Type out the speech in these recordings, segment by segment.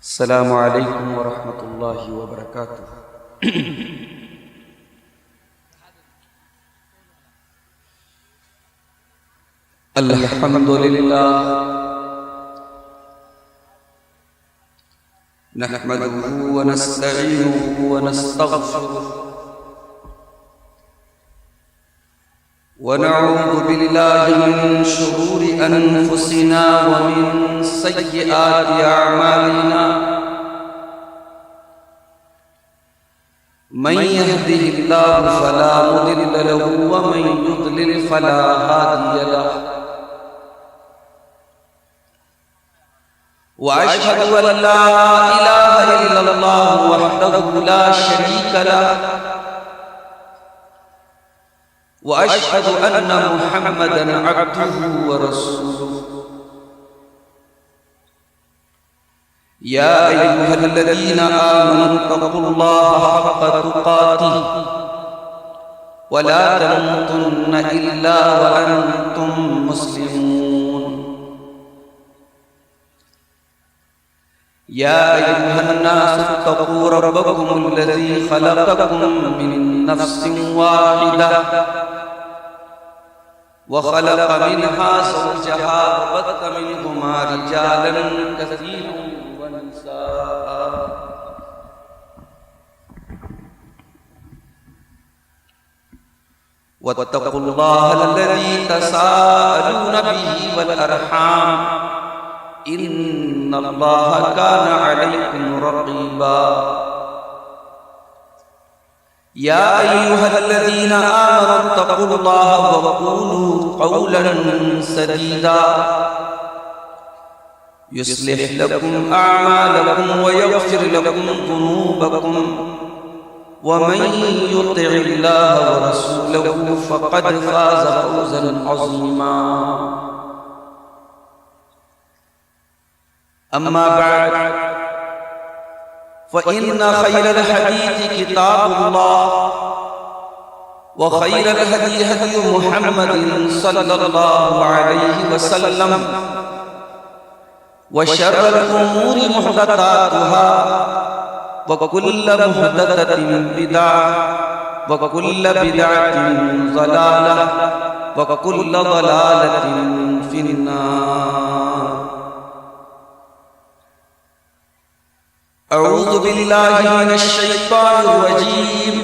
अस्सलामु अलैकुम वरहमतुल्लाहि वबरकातुह। अल्हम्दुलिल्लाह नहमदुहु व नस्तईनुहु व नस्तगफिरुह व नऊज़ु बिल्लाहि मिन शुरूरि अनफुसिना व मिन सय्यिआति अअमालिना। मन यहदिहिल्लाहु फला मुदिल्ल लहु व मन युद्लिल फला हादिय लहु। व अशहदु अन ला इलाहा इल्लल्लाहु वहदहु ला शरीक लहु व अशहदु अन्न मुहम्मदन अब्दुहु व रसूलुहु। या अय्युहल्लज़ीना आमनु तक़ुल्लाहा हक़्क़ तुक़ातिह व ला तमूतुन्न इल्ला व अंतुम मुस्लिमून। या अय्युहन्नासु इत्तक़ू रब्बकुमुल्लज़ी ख़लक़कुम मिन नफ़्सिन वाहिदह व ख़लक़ मिन्हा ज़ौजहा व बत्थ मिन्हुमा रिजालन कसीरन व निसाअ। वत्तक़ुल्लाहल्लज़ी तसाअलून बिही वल अरहाम इन्नल्लाहा कान अलैकुम रक़ीबा। या अय्युहल्लज़ीना आमनु इत्तक़ुल्लाहा व क़ूलू क़ौलन सदीदा युस्लिह लकुम अअमालकुम व यग़फिर लकुम ज़ुनूबकुम व मन युतिइल्लाह व रसूलहु फ़क़द फ़ाज़ फ़ौज़न अज़ीमा। अम्मा बअद फ़इन्न ख़ैरल हदीथि किताबुल्लाह व ख़ैरल हदी हदी मुहम्मदिन सल्लल्लाहु अलैहि वसल्लम व शर्रल उमूरि मुहदसातुहा व कुल्लु मुहदसतिन बिदअह व कुल्लु बिदअतिन ज़लालह व कुल्लु ज़लालतिन फिन्नार। अऊज़ु बिल्लाहि मिनश शैतानिर रजीम।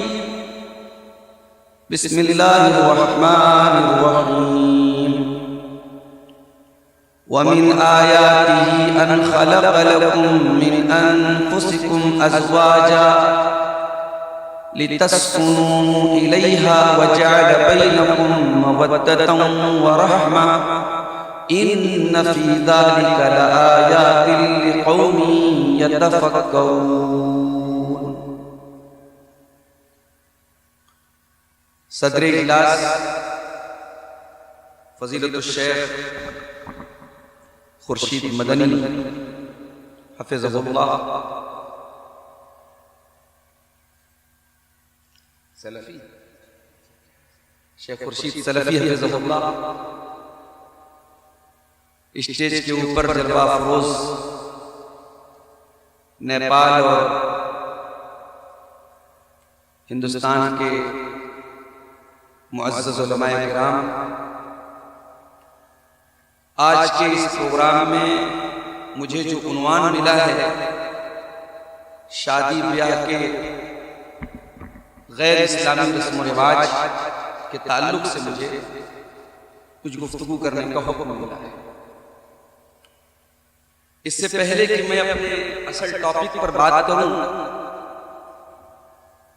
बिस्मिल्लाहिर रहमानिर रहीम। व मिन आयातिही अन खलक़ लकुम मिन अनफुसिकुम अज़वाजा लितस्कुनू इलैहा व जअल बैनकुम मवद्दतन व रहमा इन्न फी ज़ालिका लआयातिन लिक़ौमिन यतफ़क्करून। सदर इजलास फ़ज़ीलतुश शेख खुर्शीद मदनी हफ़िज़हुल्लाह सलफ़ी शेख खुर्शीद सलफ़ी हफ़िज़हुल्लाह स्टेज के ऊपर जलवा अफ़रोज़ नेपाल और हिंदुस्तान के मुअज़्ज़ज़ उलमाए किराम, आज के इस प्रोग्राम में मुझे जो उन्वान मिला है शादी ब्याह के गैर इस्लामी रस्म रिवाज के ताल्लुक से मुझे कुछ गुफ्तगू करने का हुक्म मिला है। इससे पहले कि मैं अपने असल टॉपिक पर बात करूं,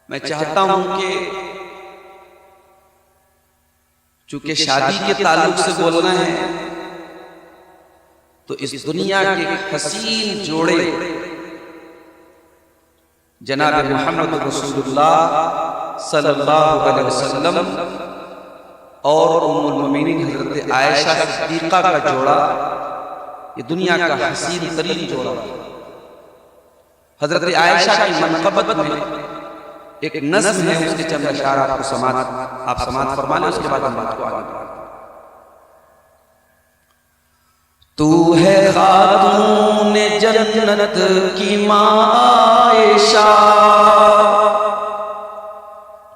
मैं चाहता हूं कि चूंकि शादी के ताल्लुक से बोलना है तो इस दुनिया के हसीन जोड़े जनाब मोहम्मद रसूलुल्लाह सल्लल्लाहु अलैहि वसल्लम और उम्मुल मोमिनीन हज़रत आयशा सिद्दीक़ा का जोड़ा, ये दुनिया का हसीन तरीन जोड़ा। हज़रत आयशा की मनक़बत में एक नज़्म है, उसके चंद अशआर आपको समाअत फरमा लें, उसके बाद हम बात को आगे बढ़ाएं। तू है खातून जन्नत की माँ आयशा,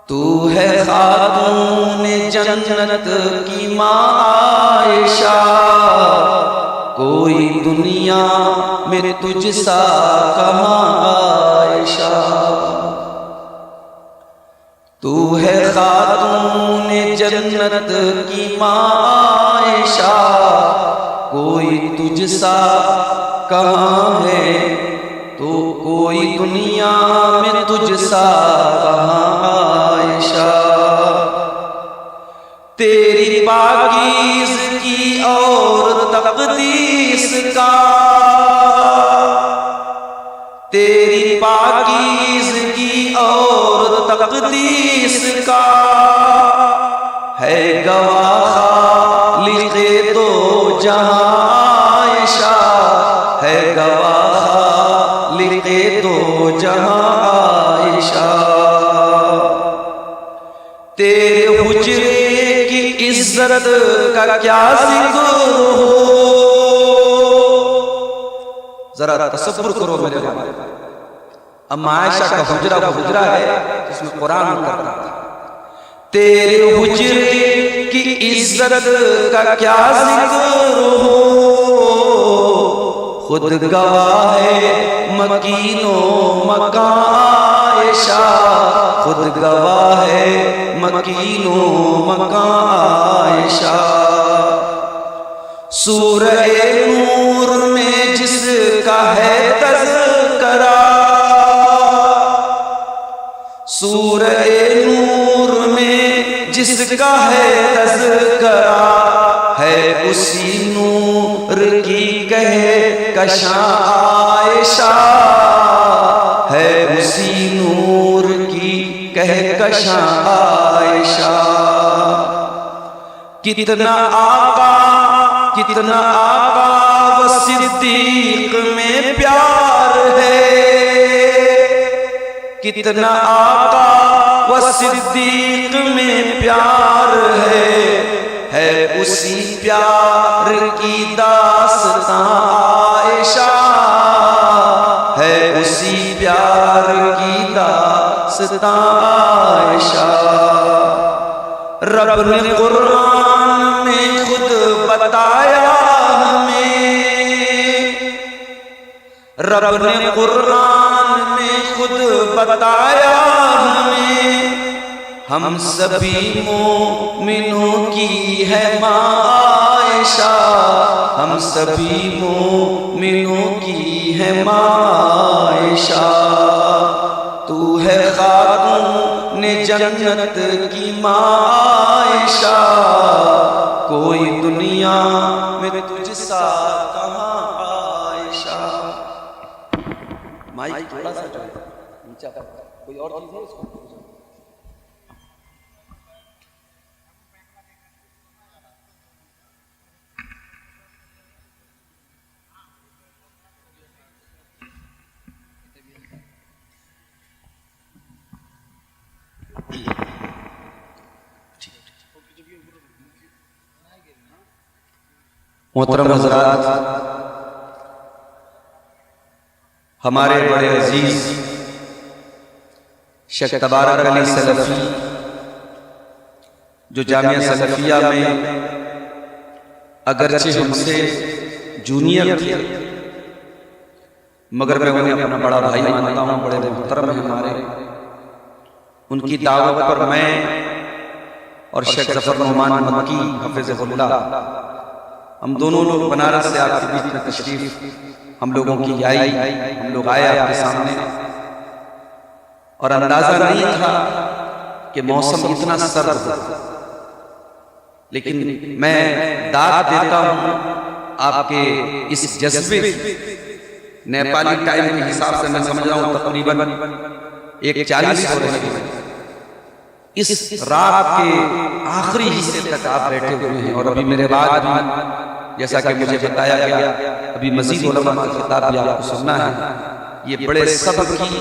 तू है खातून जन्नत की माँ आयशा, कोई दुनिया में तुझसा कहाँ आयशा। तू है खातून जन्नत की माँ आयशा, कोई तुझसा कहाँ है, तो कोई दुनिया में तुझसा कहाँ आयशा। तेरी पाकीज़गी और तक़दीस का, तेरी पाकीज़गी और तक़दीस का है गवाह खालिक़े दो जहां आयशा, है गवाह खालिक़े दो जहां आयशा। तेरे हुजरे की इज्जत का क्या जिक्र हो, जरा तसव्वुर करो मेरे भाई। अम्मा आयशा का हुजरा वो हुजरा है जिसमें कुरान उतरता था। तेरे हुजरे की इज्जत का क्या जिक्र हो, खुद गवाह है मकीनो मकान आयशा, खुद गवाह है मकीनो मकान आयशा। सूरह नूर में जिसका है तज़किरा, सूरह नूर में जिसका है तज़किरा, है उसी नूर की कहे कशा आयशा, है उसी नूर की कहे कशा आयशा। कितना आका व सिद्दीक में प्यार है, कितना आका व सिद्दीक में प्यार है उसी प्यार की दास्तां आयशा, है उसी प्यार की दास्तां आयशा। रब ने कुरान में खुद बताया हमें, रब ने कुरान में खुद बताया हमें, हम सभी मोमिनों की है माँ आयशा, हम सभी मोमिनों की है माँ आयशा। तू है खातून जन्नत की माँ आयशा, कोई दुनिया में तुझसा कहाँ आयशा। माइक थोड़ा सा नीचा, कोई और चीज है इसको? मोहतरम हज़रात, हमारे बड़े अजीज शेख तबारक अली सलफ़ी जो जामिया सलफ़िया में अगरचे हमसे जूनियर थे, मगर मैं उन्हें अपना बड़ा भाई मानता हूँ, बड़े मोहतरम हैं हमारे। उनकी दावत पर मैं और शेख ज़फ़र नुमान मक्की हफ़िज़हुल्लाह, हम दोनों लोग बनारस से आपके बीच में तशरीफ हम लोगों की आई, हम लोग आए आपके सामने, और अंदाजा नहीं था कि मौसम इतना सर्द हो, लेकिन मैं दाद देता हूँ आपके इस जज्बे, नेपाली टाइम के हिसाब से मैं समझ रहा हूँ तकरीबन 1:40 हो रहे हैं। इस रात के आखिरी हिस्से तक आप बैठे हुए हैं, और अभी मेरे बाद भी जैसा कि मुझे बताया गया अभी मजीद उलमा का खिताब भी आपको सुनना है। ये बड़े सब्र की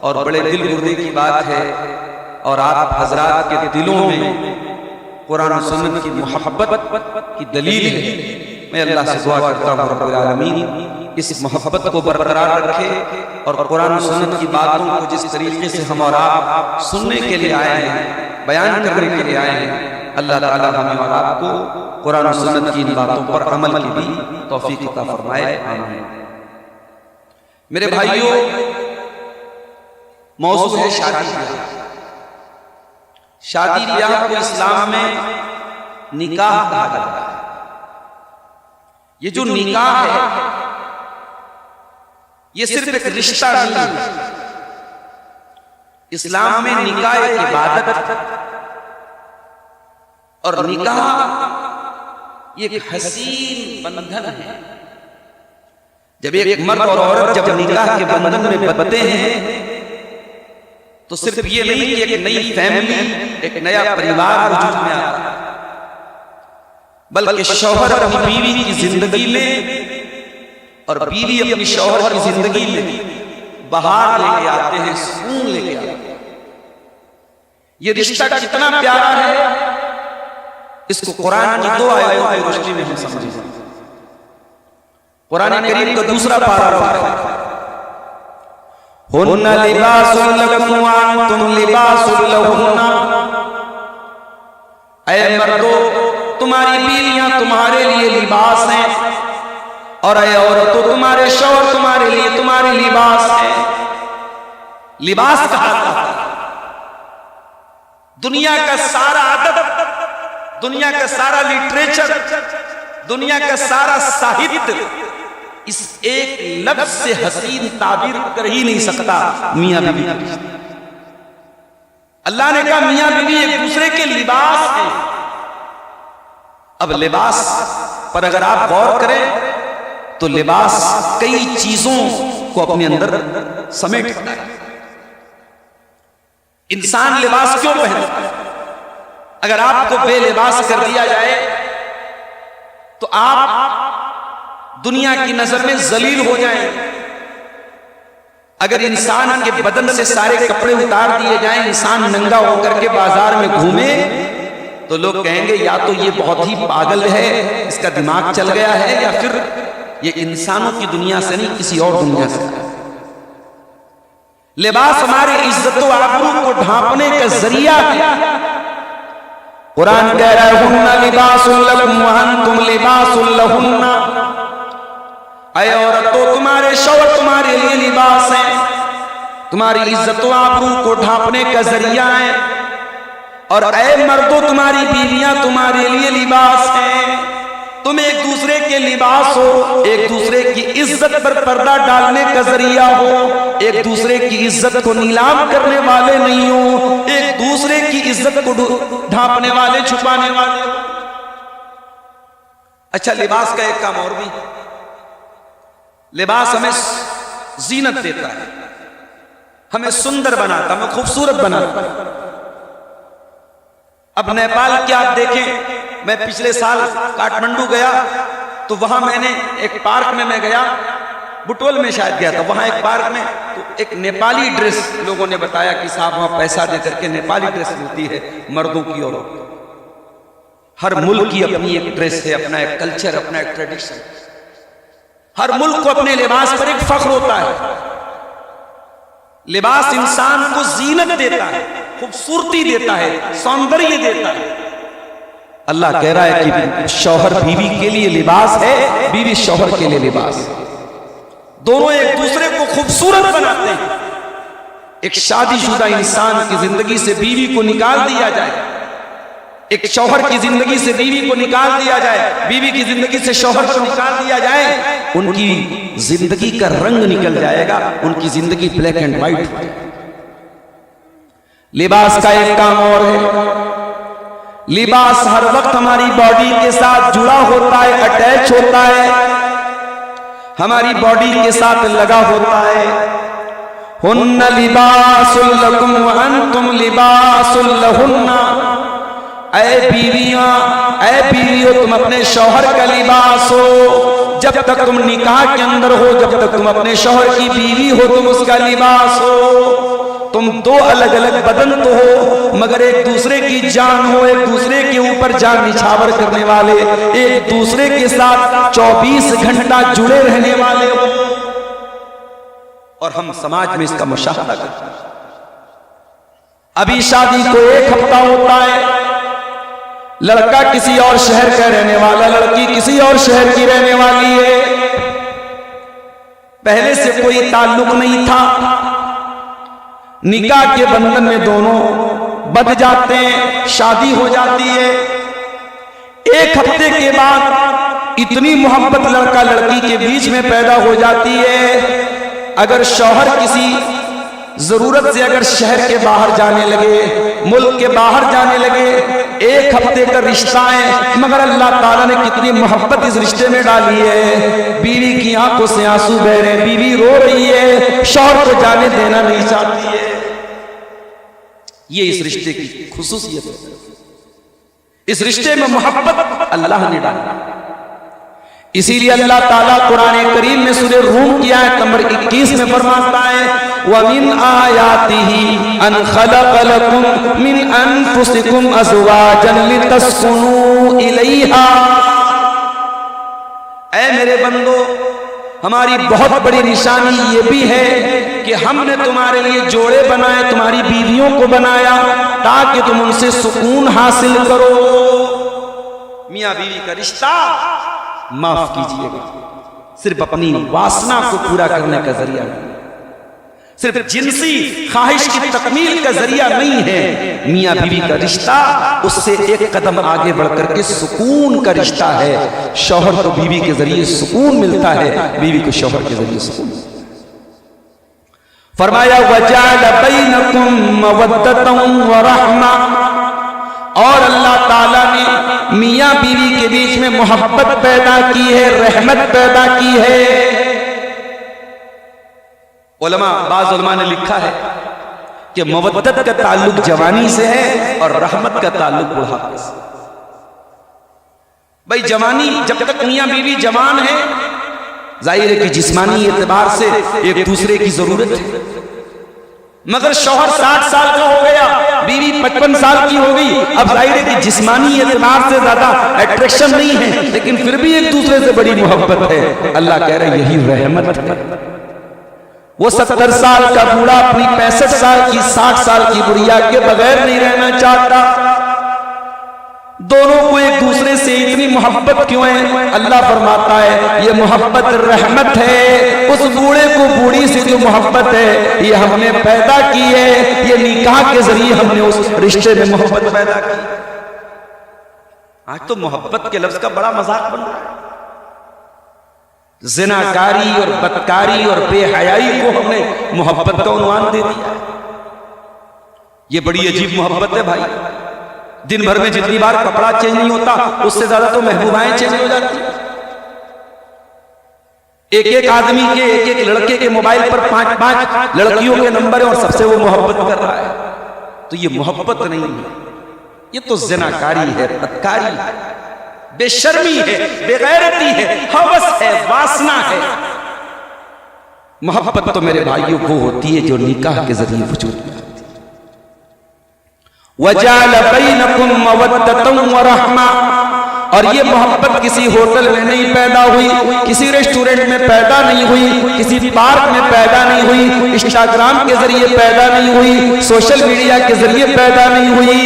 और बड़े दिल गुर्दे की बात है, और आप हजरात के दिलों में कुरान और सुन्नत की मोहब्बत की दलील है मैं अल्लाह से दुआ करता हूँ रब्बुल आलमीन इस मोहब्बत को बरकरार रखे और कुरान और सुन्नत की बातों को जिस तरीके से हम और आप सुनने के लिए आए हैं, बयान करने के लिए आए हैं, अल्लाह ताला हमें और आपको कुरान और सुन्नत की इन बातों पर अमल की भी तौफीक अता फरमाए, आमीन। मेरे भाइयों, मौजू है शादी ब्याह। शादी ब्याह को इस्लाम में निकाह कहा जाता है। ये जो निकाह है ये सिर्फ एक रिश्ता नहीं है। इस्लाम में निकाह एक इबादत और निकाह ये एक हसीन बंधन है। जब एक मर्द और औरत जब निकाह के बंधन में बंधते हैं तो सिर्फ ये नहीं कि एक नई फैमिली, एक नया परिवार वजूद में आता है, बल्कि शौहर अपनी बीवी की जिंदगी में और बीवी अपनी शौहर की जिंदगी में बहार लेके आते हैं, सुकून लेके आते हैं। ये रिश्ता कितना प्यारा है, इसको कुरान की दो आयतों की रोशनी में हम समझें। कुरान करीम का दूसरा पारा है, हुन्ना लिबासुन लकुम व अंतुम लिबासुन लहुन्ना। ऐ मर्दों, तुम्हारी बीवियां तुम्हारे लिए लिबास हैं और ऐ औरतों, तुम्हारे शौहर तुम्हारे लिए तुम्हारे लिबास है। लिबास कहा जाता है। दुनिया का सारा अदब, दुनिया का सारा लिटरेचर, दुनिया का सारा साहित्य इस एक लफ्ज से हसीन ताबीर कर ही नहीं सकता, मियां बीवी। अल्लाह ने कहा मियां बीवी एक दूसरे के लिबास हैं। अब लिबास पर अगर आप गौर करें तो लिबास कई चीजों को अपने अंदर समेटता है। इंसान लिबास क्यों पहनता है? अगर आपको बेलिबास कर दिया जाए तो आप दुनिया की नजर में जलील हो जाएंगे। अगर इंसान के बदन से सारे कपड़े उतार दिए जाएं, इंसान नंगा होकर के बाजार में घूमे तो लोग कहेंगे या तो ये बहुत ही पागल है, इसका दिमाग चल गया है, या फिर ये इंसानों की दुनिया से नहीं किसी और दुनिया से। लिबास हमारे इज्जत और आबरू को ढांपने का जरिया है। कुरान कह रहा है हुन्ना लिबासुन लकुम व अंतुम लिबासुन लहुन्ना। ऐ औरतों, तुम्हारे शौहर तुम्हारे लिए लिबास हैं, तुम्हारी इज्जत और आबरू को ढांपने का जरिया है। और ऐ मर्दों, तुम्हारी बीवियां तुम्हारे लिए लिबास हैं, तुम एक दूसरे के लिबास हो, एक दूसरे की इज्जत पर पर्दा डालने का जरिया हो, एक दूसरे की इज्जत को नीलाम करने वाले नहीं हो, एक दूसरे की इज्जत को ढांपने वाले, छुपाने वाले। अच्छा, लिबास का एक काम और भी, लिबास हमें जीनत देता है, हमें सुंदर बनाता, हमें खूबसूरत बनाता। अब नेपाल के आप देखें, मैं पिछले साल काठमांडू गया तो वहां मैंने एक पार्क में मैं गया, बुटवल में शायद गया था, वहां एक पार्क में तो एक नेपाली ड्रेस लोगों ने बताया कि साहब वहां पैसा दे करके नेपाली ड्रेस मिलती है मर्दों की और हर मुल्क की अपनी एक ड्रेस है, अपना एक कल्चर, अपना एक ट्रेडिशन। हर मुल्क को अपने लिबास पर एक फख्र होता है। लिबास इंसान को जीनत देता है, खूबसूरती देता है, सौंदर्य देता है। अल्लाह कह रहा है कि शौहर बीवी के लिए लिबास है, बीवी शौहर के लिए लिबास। दोनों एक दूसरे को खूबसूरत बनाते हैं। एक शादीशुदा इंसान की जिंदगी से बीवी को निकाल दिया जाए, एक शौहर की जिंदगी से बीवी को निकाल दिया जाए, बीवी की जिंदगी से शौहर को निकाल दिया जाए, उनकी जिंदगी का रंग निकल जाएगा, उनकी जिंदगी ब्लैक एंड व्हाइट। लिबास का एक काम और है, लिबास हर वक्त हमारी बॉडी के साथ जुड़ा होता है, अटैच होता है, हमारी बॉडी के साथ लगा होता है। हुन्ना लिबासुल लकुम व अंतुम लिबासुल लहुन्ना। ऐ बीवियां, ऐ बीवियों, तुम अपने शौहर का लिबास हो। जब तक तुम निकाह के अंदर हो, जब तक तुम अपने शौहर की बीवी हो, तुम उसका लिबास हो। तुम दो अलग अलग बदन तो हो, मगर एक दूसरे की जान हो, एक दूसरे के ऊपर जान निछावर करने वाले, एक दूसरे के साथ 24 घंटा जुड़े रहने वाले हो। और हम समाज में इसका मुशाहदा करते हैं। अभी शादी को 1 हफ्ता होता है, लड़का किसी और शहर का रहने वाला, लड़की किसी और शहर की रहने वाली है, पहले से कोई ताल्लुक नहीं था, निकाह के बंधन में दोनों बंध जाते हैं, शादी हो जाती है। 1 हफ्ते के बाद इतनी मोहब्बत लड़का लड़की के बीच में पैदा हो जाती है, अगर शौहर किसी जरूरत से अगर शहर के बाहर जाने लगे, मुल्क के बाहर जाने लगे, 1 हफ्ते का रिश्ता है, मगर अल्लाह ताला ने कितनी मोहब्बत इस रिश्ते में डाली है। बीवी की आंखों से आंसू बह रहे हैं, बीवी रो रही है, शौहर को जाने देना नहीं चाहती है। ये इस रिश्ते की खुसूसियत है। इस रिश्ते में मोहब्बत अल्लाह ने डाली। इसीलिए अल्लाह ताला कुरान करीम में सूरह रूम की आयत नंबर 21 में फरमाता है, वमिन आयातिही अन खलक़ लकुम मिन अनफुसिकुम अज़वाजन लितस्कुनू इलैहा। ऐ मेरे बंदो, हमारी बहुत बड़ी निशानी ये भी है कि हमने तुम्हारे लिए जोड़े बनाए, तुम्हारी बीवियों को बनाया ताकि तुम उनसे सुकून हासिल करो। मियाँ बीवी का रिश्ता माफ कीजिएगा सिर्फ अपनी वासना को पूरा करने का जरिया नहीं, सिर्फ जिनसी ख्वाहिश की तकमील का जरिया नहीं है। मियाँ बीवी का रिश्ता उससे एक कदम आगे बढ़कर के सुकून का रिश्ता है। शौहर को बीवी के जरिए सुकून मिलता है, बीवी को शौहर के जरिए सुकून। फरमाया वजअल बैनकुम मवद्दतन व रहमा, और अल्लाह ताला ने मियाँ बीवी के बीच में मोहब्बत पैदा की है, रहमत पैदा की है। बाज़ उलमा ने लिखा है कि मवद्दत का ताल्लुक जवानी से है और रहमत का ताल्लुक बुढ़ापे से। भाई जवानी, जब तक मियाँ बीवी जवान है, जाहिर है कि जिस्मानी एतबार से एक दूसरे की जरूरत है, मगर शौहर 60 साल का हो गया, बीवी 55 साल की हो गई, अब जाहिर है कि जिस्मानी एतबार से ज्यादा अट्रैक्शन नहीं है, लेकिन फिर भी एक दूसरे से बड़ी मोहब्बत है। अल्लाह कह रहे यही रहमत है। वो 70 साल का बूढ़ा अपनी 65 साल की 60 साल की बुढ़िया के बगैर नहीं रहना चाहता। दोनों को एक दूसरे से इतनी मोहब्बत क्यों है? अल्लाह फरमाता है ये मोहब्बत रहमत है। उस बूढ़े को बूढ़ी से जो मोहब्बत है ये हमने पैदा की है, ये निकाह के जरिए हमने उस रिश्ते में मोहब्बत पैदा की। आज तो मोहब्बत के लफ्ज का बड़ा मजाक बन रहा है। ज़िनाकारी और बदकारी और बेहयाई को हमने मोहब्बत का उन्वान दे दिया। ये बड़ी अजीब मोहब्बत है भाई। दिन भर में जितनी बार कपड़ा चेंज नहीं होता उससे ज्यादा तो महबूबाएं चेंज हो जाती। एक एक आदमी के, एक एक लड़के के मोबाइल पर 5-5 लड़कियों के नंबर है और सबसे वो मोहब्बत कर रहा है। तो ये मोहब्बत नहीं है, ये तो ज़िनाकारी है, बदकारी है, बेशर्मी है, बेगैरती है, हवस है, वासना है। मोहब्बत तो मेरे भाइयों वो होती है जो निकाह के जरिए वजूद में आती है। वजअल बैनकुम मवद्दतन व रहमा, और ये मोहब्बत किसी होटल में नहीं पैदा हुई, किसी रेस्टोरेंट में पैदा नहीं हुई, किसी पार्क में पैदा नहीं हुई, इंस्टाग्राम के जरिए पैदा नहीं हुई, सोशल मीडिया के जरिए पैदा नहीं हुई।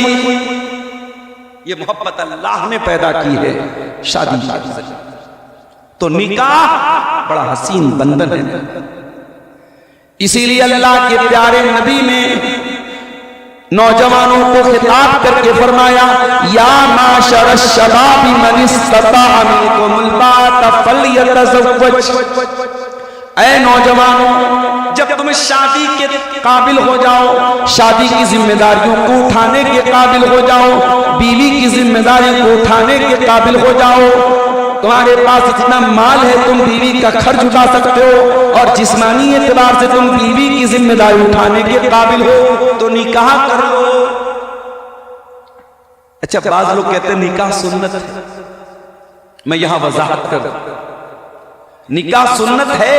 ये मोहब्बत अल्लाह ने पैदा की है शादी से। तो निकाह बड़ा हसीन बंधन है। इसीलिए अल्लाह के प्यारे नबी ने नौजवानों को खिताब करके फरमाया या माशर शबाबी मन इस्तताअ मिनकुमुल बाअता फल्यतज़व्वज। ऐ नौजवानों, जब तुम शादी के काबिल हो जाओ, शादी की जिम्मेदारियों को उठाने के काबिल हो जाओ, बीवी की जिम्मेदारी को उठाने के काबिल हो जाओ, तुम्हारे पास इतना माल है तुम बीवी का खर्च उठा सकते हो और जिस्मानी एतबार से तुम बीवी की जिम्मेदारी उठाने के काबिल हो, तो निकाह कर लो। अच्छा, बाज़ लोग कहते हैं निकाह सुन्नत है। मैं यहां वजाहत कर, निकाह सुन्नत है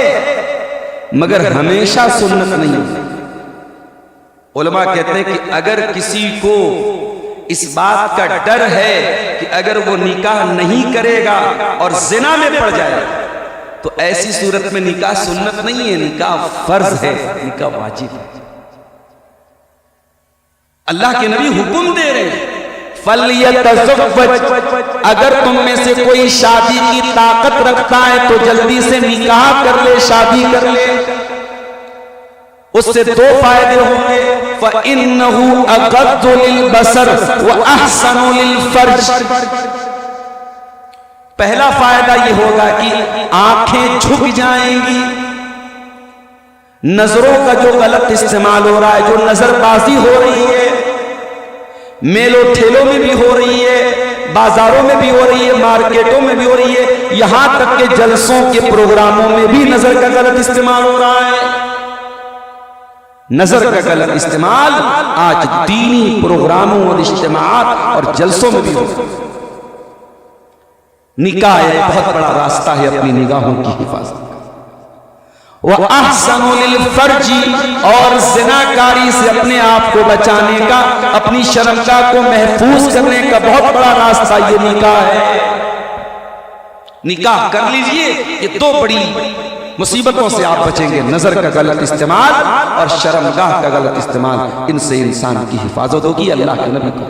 मगर हमेशा सुन्नत नहीं है। उलमा कहते हैं कि अगर किसी को इस बात का डर है कि अगर वो निकाह नहीं करेगा और जिना में पड़ जाए तो ऐसी सूरत में निकाह सुन्नत नहीं है, निकाह फर्ज है, निकाह वाजिब है। अल्लाह के नबी हुक्म दे रहे हैं फल्यतज़व्वज, अगर तुम में से कोई शादी की ताकत रखता है तो जल्दी से निकाह कर ले, शादी कर ले। उससे दो फायदे होंगे, फ़इन्नहु अग़द्दु लिलबसर व अहसनु लिलफर्ज। पहला फायदा ये होगा कि आंखें झुक जाएंगी, नजरों का जो गलत इस्तेमाल हो रहा है, जो नजरबाजी हो रही है, मेलों ठेलों में भी हो रही है, बाजारों में भी हो रही है, मार्केटों में भी हो रही है, यहां तक के जलसों के प्रोग्रामों में भी नजर का गलत इस्तेमाल हो रहा है। नजर का गलत इस्तेमाल आज दीनी प्रोग्रामों और इज्तिमाआत और जलसों में भी हो रहा है। निकाह एक बहुत बड़ा रास्ता है अपनी निगाहों की हिफाजत। वह अहसनु लिलफर्जी, और ज़िनाकारी से अपने आप को बचाने का, अपनी शर्मगाह को महफूज करने का बहुत बड़ा रास्ता ये निकाह है। निकाह कर लीजिए, ये दो बड़ी मुसीबतों से आप बचेंगे, नजर का गलत इस्तेमाल और शर्मगाह का गलत इस्तेमाल। इनसे इंसान की हिफाजत होगी अल्लाह के नबी को।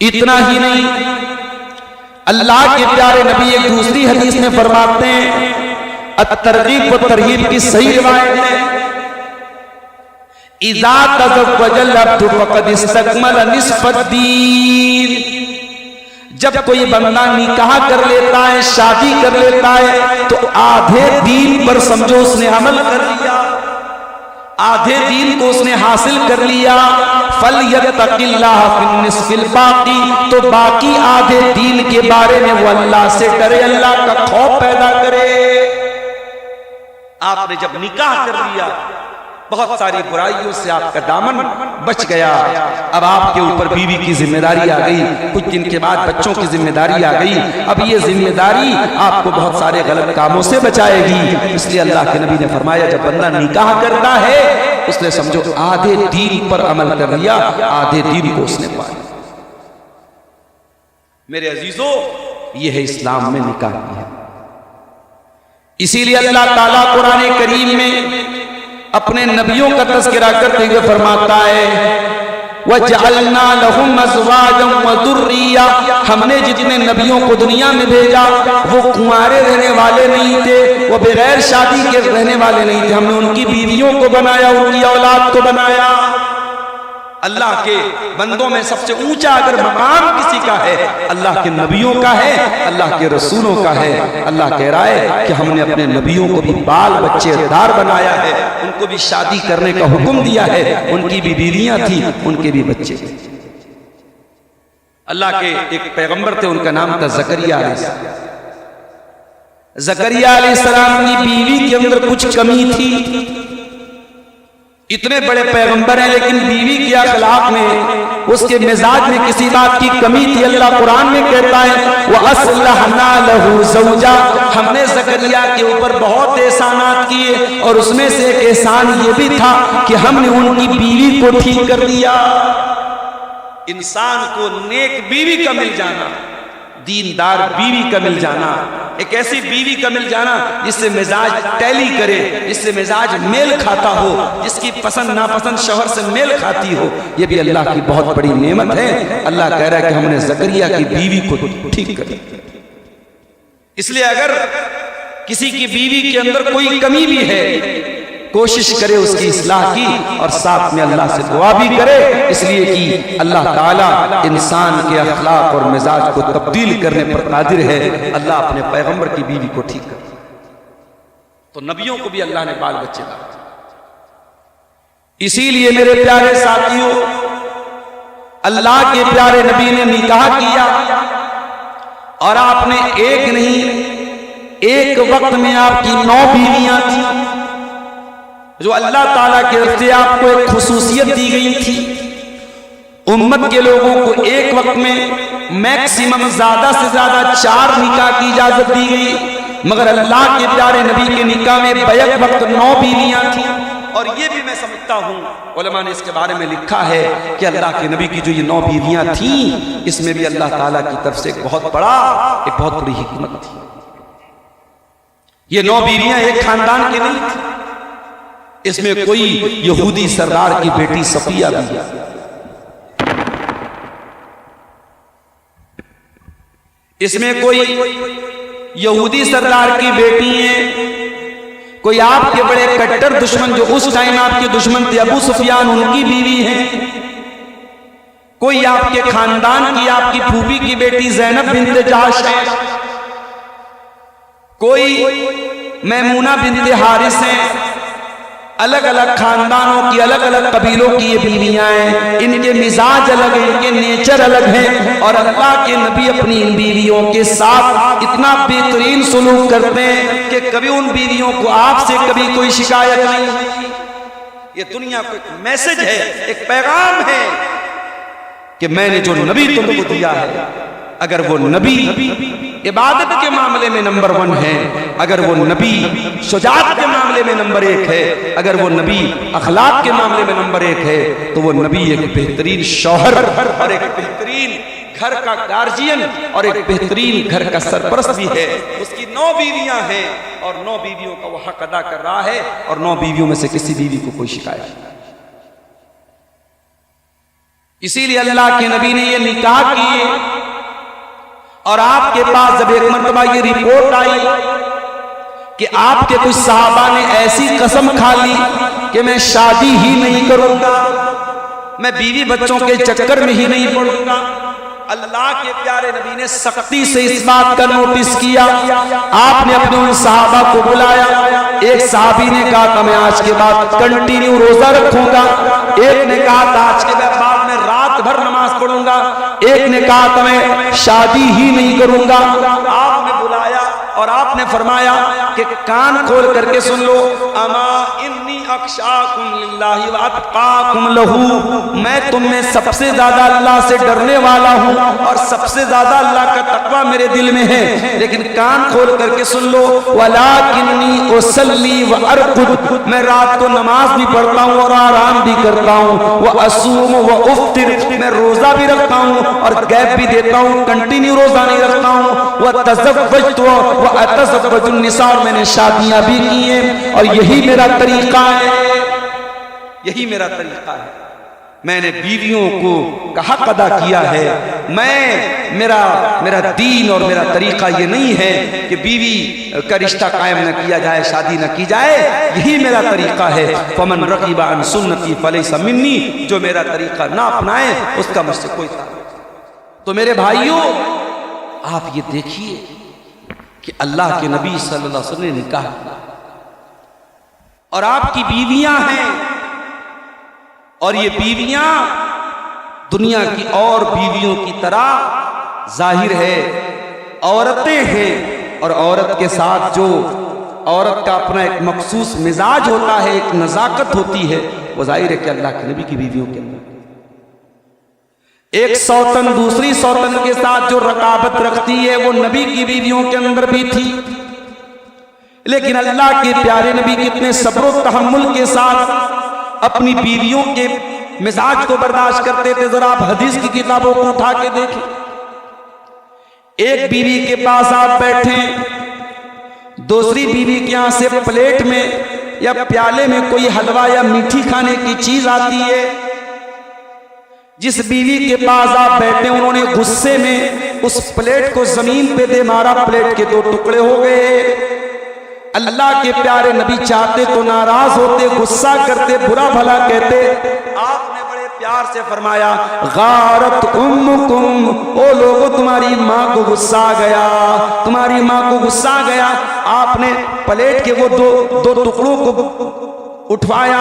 इतना ही नहीं, अल्लाह के प्यारे नबी एक दूसरी हदीस में फरमाते हैं, अत-तरगीब व तरहीब की सही रिवायत है, इज़ा तज़व्वजल अब्दु फ़क़द इस्तकमल निस्फ़द्दीन। जब कोई बंदा निकाह कर लेता है, शादी कर लेता है, तो आधे दीन पर समझो उसने अमल कर लिया, आधे दीन को उसने हासिल कर लिया। फल्यत्तक़िल्लाह फ़िन्निस्फ़िल बाक़ी, तो बाकी आधे दीन के बारे में वो अल्लाह से डरे, अल्लाह का खौफ पैदा करे। आपने जब निकाह कर लिया, बहुत सारी बुराइयों से आपका दामन बच गया। अब आपके ऊपर बीवी की जिम्मेदारी आ गई, कुछ दिन के बाद बच्चों की जिम्मेदारी आ गई। अब ये जिम्मेदारी आपको बहुत सारे गलत कामों से बचाएगी। इसलिए अल्लाह के नबी ने फरमाया, जब बंदा निकाह करता है उसने समझो आधे दीन पर अमल कर लिया, आधे दीन को उसने पाया। मेरे अजीजों, ये है इस्लाम में निकाह की है। इसीलिए अल्लाह ताला कुरान करीम में अपने नबियों का तज़किरा करते हुए फरमाता है, वजअलना लहुम अज़वाजन व दुर्रिया, हमने जितने नबियों को दुनिया में भेजा वो कुंवारे रहने वाले नहीं थे, वो बगैर शादी के रहने वाले नहीं थे। हमने उनकी बीवियों को बनाया, उनकी औलाद को बनाया। अल्लाह के बंदों में सबसे ऊंचा अगर मकाम किसी का है, अल्लाह के नबियों का है, अल्लाह के रसूलों का है। अल्लाह कह रहा है कि हमने अपने नबियों को भी बाल बच्चेदार बनाया है, उनको भी शादी करने का हुक्म दिया है, उनकी भी बीवियां थी, उनके भी बच्चे। अल्लाह के एक पैगंबर थे, उनका नाम था ज़करिया अलैहिस्सलाम। ज़करिया अलैहिस्सलाम की बीवी के अंदर कुछ कमी थी। इतने बड़े पैगंबर हैं, लेकिन बीवी के अखलाक में, उसके मिजाज में किसी बात की कमी थी। अल्लाह कुरान में कहता है, वह असलहना लहू ज़ौजा, हमने ज़करिया के ऊपर बहुत एहसानात किए और उसमें से एक एहसान ये भी था कि हमने उनकी बीवी को ठीक कर दिया। इंसान को नेक बीवी का मिल जाना, दीनदार बीवी का मिल जाना, एक ऐसी बीवी का मिल जाना जिससे मिजाज टैली करे, जिससे मिजाज मेल खाता हो, जिसकी पसंद नापसंद शौहर से मेल खाती हो, ये भी अल्लाह की बहुत बड़ी नेमत है। अल्लाह कह रहा है कि हमने ज़करिया की बीवी को ठीक कर दिया। इसलिए अगर किसी की बीवी के अंदर कोई कमी भी है, कोशिश करे उसकी इस्लाह की और साथ में अल्लाह से दुआ भी करे, इसलिए कि अल्लाह ताला इंसान के अखलाक और मिजाज को तब्दील करने पर कादिर है। अल्लाह अपने पैगंबर की बीवी को ठीक कर, तो नबियों को भी अल्लाह ने बाल बच्चे दिए। इसीलिए मेरे प्यारे साथियों, अल्लाह के प्यारे नबी ने निकाह किया और आपने एक नहीं, एक वक्त में आपकी 9 बीवियां थी, जो अल्लाह ताला की तरफ से आपको एक खुसूसियत दी गई थी। उम्मत के लोगों को एक वक्त में मैक्सिमम ज्यादा से ज्यादा 4 निकाह की इजाजत दी गई, मगर अल्लाह के प्यारे नबी के निकाह में बैक वक्त 9 बीवियां थी। और ये भी मैं समझता हूँ, उलमा ने इसके बारे में लिखा है कि अल्लाह के नबी की जो ये 9 बीवियां थीं, इसमें भी अल्लाह ताला की तरफ से एक बहुत बड़ी हिकमत थी। ये 9 बीवियां एक खानदान की नहीं थी, इसमें कोई यहूदी सरदार की बेटी सफिया भी है, इसमें कोई यहूदी सरदार की बेटी है, कोई आपके बड़े कट्टर दुश्मन जो उस टाइम आपके दुश्मन थे अबू सुफियान, उनकी बीवी है, कोई आपके खानदान की आपकी फूफी की बेटी ज़ैनब बिन्त जहश है, कोई मैमूना बिन्त हारिस है। अलग अलग खानदानों की, अलग अलग कबीलों की ये बीवियां हैं, इनके मिजाज अलग हैं, इनके नेचर अलग हैं, और अल्लाह के नबी अपनी इन बीवियों के साथ इतना बेहतरीन सुलूक करते हैं कि कभी उन बीवियों को आपसे कभी कोई शिकायत नहीं हुई। ये दुनिया को एक मैसेज है, एक पैगाम है कि मैंने जो नबी तुमको दिया है, अगर वो नबी इबादत के मामले में नंबर 1 है, अगर वो नबी शुजाअत के मामले में नंबर 1 है, अगर वो नबी अखलाक के मामले में नंबर 1 है, तो वो नबी एक बेहतरीन शौहर और एक बेहतरीन घर का गार्जियन और एक बेहतरीन घर का सरपरस्त भी है। उसकी 9 बीवियां हैं और 9 बीवियों का वो हक अदा कर रहा है, और 9 बीवियों में से किसी बीवी को कोई शिकायत नहीं। इसीलिए अल्लाह के नबी ने ये निकाह किए, और आपके पास जब एक मरतबा ये रिपोर्ट आई कि आपके कुछ सहाबा ने ऐसी कसम खा ली कि मैं शादी ही नहीं करूंगा, मैं बीवी बच्चों के चक्कर में ही नहीं पड़ूंगा, अल्लाह के प्यारे नबी ने सख्ती से इस बात का नोटिस किया। आपने अपने उन सहाबा को बुलाया। एक सहाबी ने कहा था मैं आज के बाद कंटिन्यू रोजा रखूंगा, एक ने कहा था आज के बाद में रात भर नमाज पढ़ूंगा, एक ने कहा था मैं शादी ही नहीं करूंगा। आपने बुलाया और आपने फरमाया कि कान खोल करके सुन लो, अमा इन्नी अख्शाकुम लिल्लाहि व अत्काकुम लहू, मैं तुम में सबसे ज्यादा अल्लाह से डरने वाला हूं और सबसे ज्यादा अल्लाह का तकवा मेरे दिल में है। लेकिन कान खोल करके सुन लो, वलाकिन्नी उसल्ली व अरकुद, मैं रात को नमाज भी पढ़ता हूं और आराम भी करता हूं, व असूम व उफ्तिर, मैं रोजा भी रखता हूं और गैप भी देता हूं, कंटिन्यू रोजा नहीं रखता हूं, व तज़व्वजतु व अतज़व्वजुन निसा, और मैंने शादियां भी की हैं, और यही मेरा तरीका है, यही मेरा तरीका है। मैंने बीवियों को का हक अदा किया है। मेरा दीन और मेरा तरीका ये नहीं है कि बीवी का रिश्ता कायम न किया जाए, शादी न की जाए, यही मेरा तरीका है। फमन रगीबा अन सुन्नती फलैसा मिन्नी, जो मेरा तरीका ना अपनाए उसका मुझसे कोई ताल्लुक नहीं। तो मेरे भाइयों, आप ये देखिए कि अल्लाह के नबी सल्लल्लाहु अलैहि वसल्लम ने निकाह किया और आपकी बीवियां हैं, और ये बीवियां दुनिया की और बीवियों की तरह जाहिर है औरतें हैं, और औरत के साथ जो औरत का अपना एक मखसूस मिजाज होता है, एक नजाकत होती है, वो जाहिर है कि अल्लाह के नबी की बीवियों के अंदर एक सौतन दूसरी सौतन के साथ जो रकाबत रखती है वो नबी की बीवियों के अंदर भी थी। लेकिन अल्लाह के प्यारे नबी कितने सब्र और तहम्मुल के साथ अपनी बीवियों के मिजाज को बर्दाश्त करते थे। जरा आप हदीस की किताबों को उठा के देखें। एक बीवी के पास आप बैठे, दूसरी बीवी के यहां से प्लेट में या प्याले में कोई हलवा या मीठी खाने की चीज आती है, जिस बीवी के पास आप बैठे उन्होंने गुस्से में उस प्लेट को जमीन पे दे मारा, प्लेट के 2 टुकड़े हो गए। अल्लाह के प्यारे नबी चाहते तो नाराज होते, गुस्सा करते, बुरा भला कहते। आपने बड़े प्यार से फरमाया, गारत उम्मुकुम, ओ लोगों तुम्हारी माँ को गुस्सा आ गया, तुम्हारी माँ को गुस्सा आ गया। आपने प्लेट के वो दो टुकड़ों को उठवाया,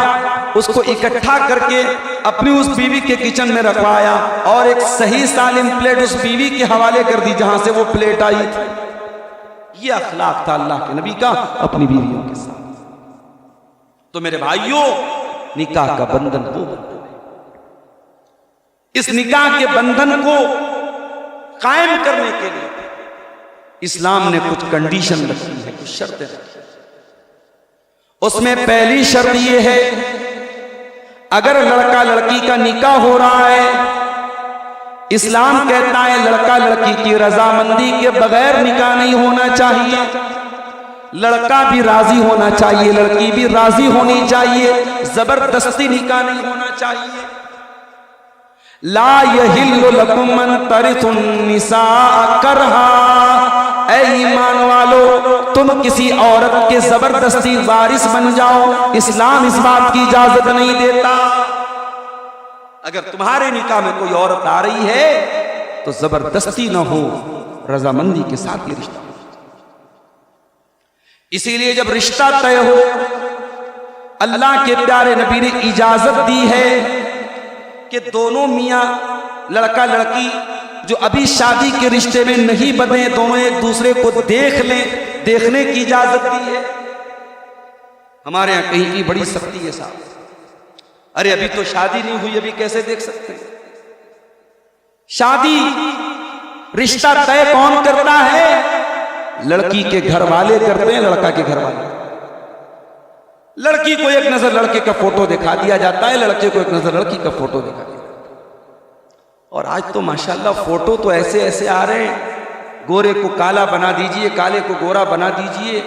उसको इकट्ठा करके अपनी उस बीवी के किचन में रखवाया, और एक सही सालिम प्लेट उस बीवी के हवाले कर दी जहां से वो प्लेट आई थी। ये अखलाक था अल्लाह के नबी का अपनी बीवियों के साथ। तो मेरे भाइयों, निकाह का बंधन वो बंधन है, इस निकाह के बंधन को कायम करने के लिए इस्लाम ने कुछ कंडीशन रखी है, कुछ शर्तें रखी है। उसमें पहली शर्त यह है अगर लड़का लड़की का निकाह हो रहा है, इस्लाम कहता है लड़का लड़की की रजामंदी के बगैर निकाह नहीं होना चाहिए। लड़का भी राजी होना चाहिए, लड़की भी राजी होनी चाहिए, जबरदस्ती निकाह नहीं होना चाहिए। ला यहिल्लु लकुम अन तरिथुन निसा करहा, ऐ ईमान वालो तुम किसी औरत के जबरदस्ती वारिस बन जाओ, इस्लाम इस बात की इजाजत नहीं देता। अगर तुम्हारे निकाह में कोई औरत आ रही है तो जबरदस्ती ना हो, रजामंदी के साथ ये रिश्ता। इसीलिए जब रिश्ता तय हो, अल्लाह के प्यारे नबी ने इजाजत दी है कि दोनों मियां लड़का लड़की जो अभी शादी के रिश्ते में नहीं बंधे, दोनों एक दूसरे को देख लें, देखने की इजाजत दी है। हमारे यहां कहीं की बड़ी सख्ती है साहब, अरे अभी तो शादी नहीं हुई, अभी कैसे देख सकते हैं? शादी रिश्ता तय कौन करता है? लड़की के घर वाले करते हैं, लड़का के घर वाले। लड़की को एक नजर लड़के का फोटो दिखा दिया जाता है, लड़के को एक नजर लड़की का फोटो दिखा दिया जाता है। और आज तो माशाल्लाह फोटो तो ऐसे ऐसे आ रहे हैं, गोरे को काला बना दीजिए, काले को गोरा बना दीजिए,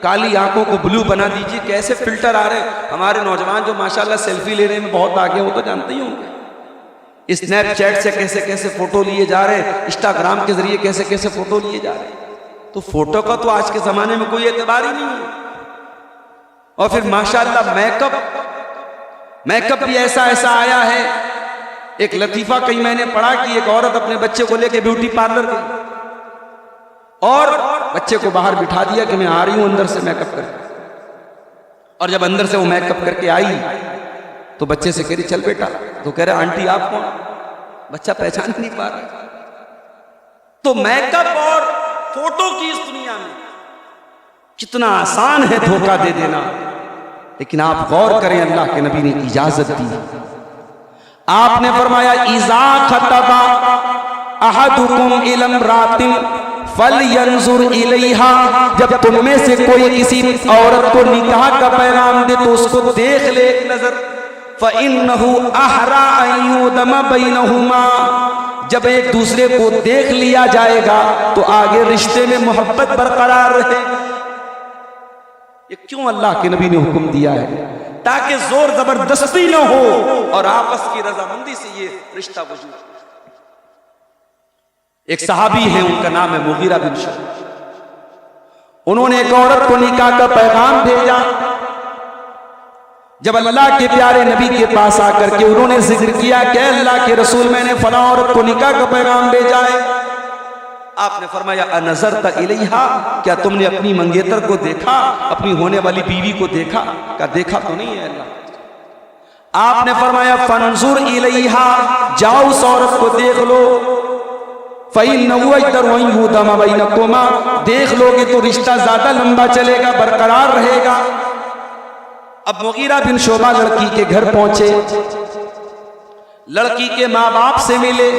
काली आंखों को ब्लू बना दीजिए, कैसे फिल्टर आ रहे हैं। हमारे नौजवान जो माशाल्लाह सेल्फी लेने में बहुत आगे हो तो जानते ही होंगे, स्नैपचैट से कैसे कैसे फोटो लिए जा रहे हैं, इंस्टाग्राम के जरिए कैसे कैसे फोटो लिए जा रहे हैं। तो फोटो का तो आज के जमाने में कोई एतबार ही नहीं है। और फिर माशाल्लाह मेकअप भी ऐसा ऐसा आया है। एक लतीफा कहीं मैंने पढ़ा कि एक औरत अपने बच्चे को लेकर ब्यूटी पार्लर गई और बच्चे को बाहर बिठा दिया कि मैं आ रही हूं अंदर से मेकअप करके। और जब अंदर से वो मेकअप करके आई तो बच्चे से कह रही चल बेटा, तो कह रहा आंटी आप कौन? बच्चा पहचान नहीं पा रहा। तो मेकअप और फोटो की इस दुनिया में कितना आसान है धोखा दे देना। लेकिन आप गौर करें, अल्लाह के नबी ने इजाजत दी। आपने फरमाया इज़ा खतबा अहदुकुम इलम्रातिन फलयंजुर इलैहा, जब तुम में से कोई किसी औरत को निकाह का पैगाम दे तो उसको देख ले एक नजर। फइन्नहु अहरा अन युदमा बैनहुमा, जब एक दूसरे को देख लिया जाएगा तो आगे रिश्ते में मोहब्बत बरकरार रहे। ये क्यों अल्लाह के नबी ने हुक्म दिया है? ताकि जोर जबरदस्ती न हो और आपस की रजामंदी से ये रिश्ता वजूद। एक सहाबी है, उनका नाम है मुगीरा बिन शुअबा। उन्होंने एक औरत को निकाह का पैगाम भेजा। जब अल्लाह के प्यारे नबी के पास आकर के उन्होंने जिक्र किया कि अल्लाह के रसूल मैंने फला औरत को निकाह का पैगाम भेजा है, आपने फरमाया अनज़रत इलैहा, क्या तुमने अपनी मंगेतर को देखा, अपनी होने वाली बीवी को देखा? क्या देखा तो नहीं है अल्लाह। आपने फरमाया फंजुर इलैहा, जाओ उस औरत को देख लो। देख लोगे तो रिश्ता ज्यादा लंबा चलेगा, बरकरार रहेगा। अब मुगीरा बिन शुअबा लड़की के घर पहुंचे, लड़की के माँ बाप से मिले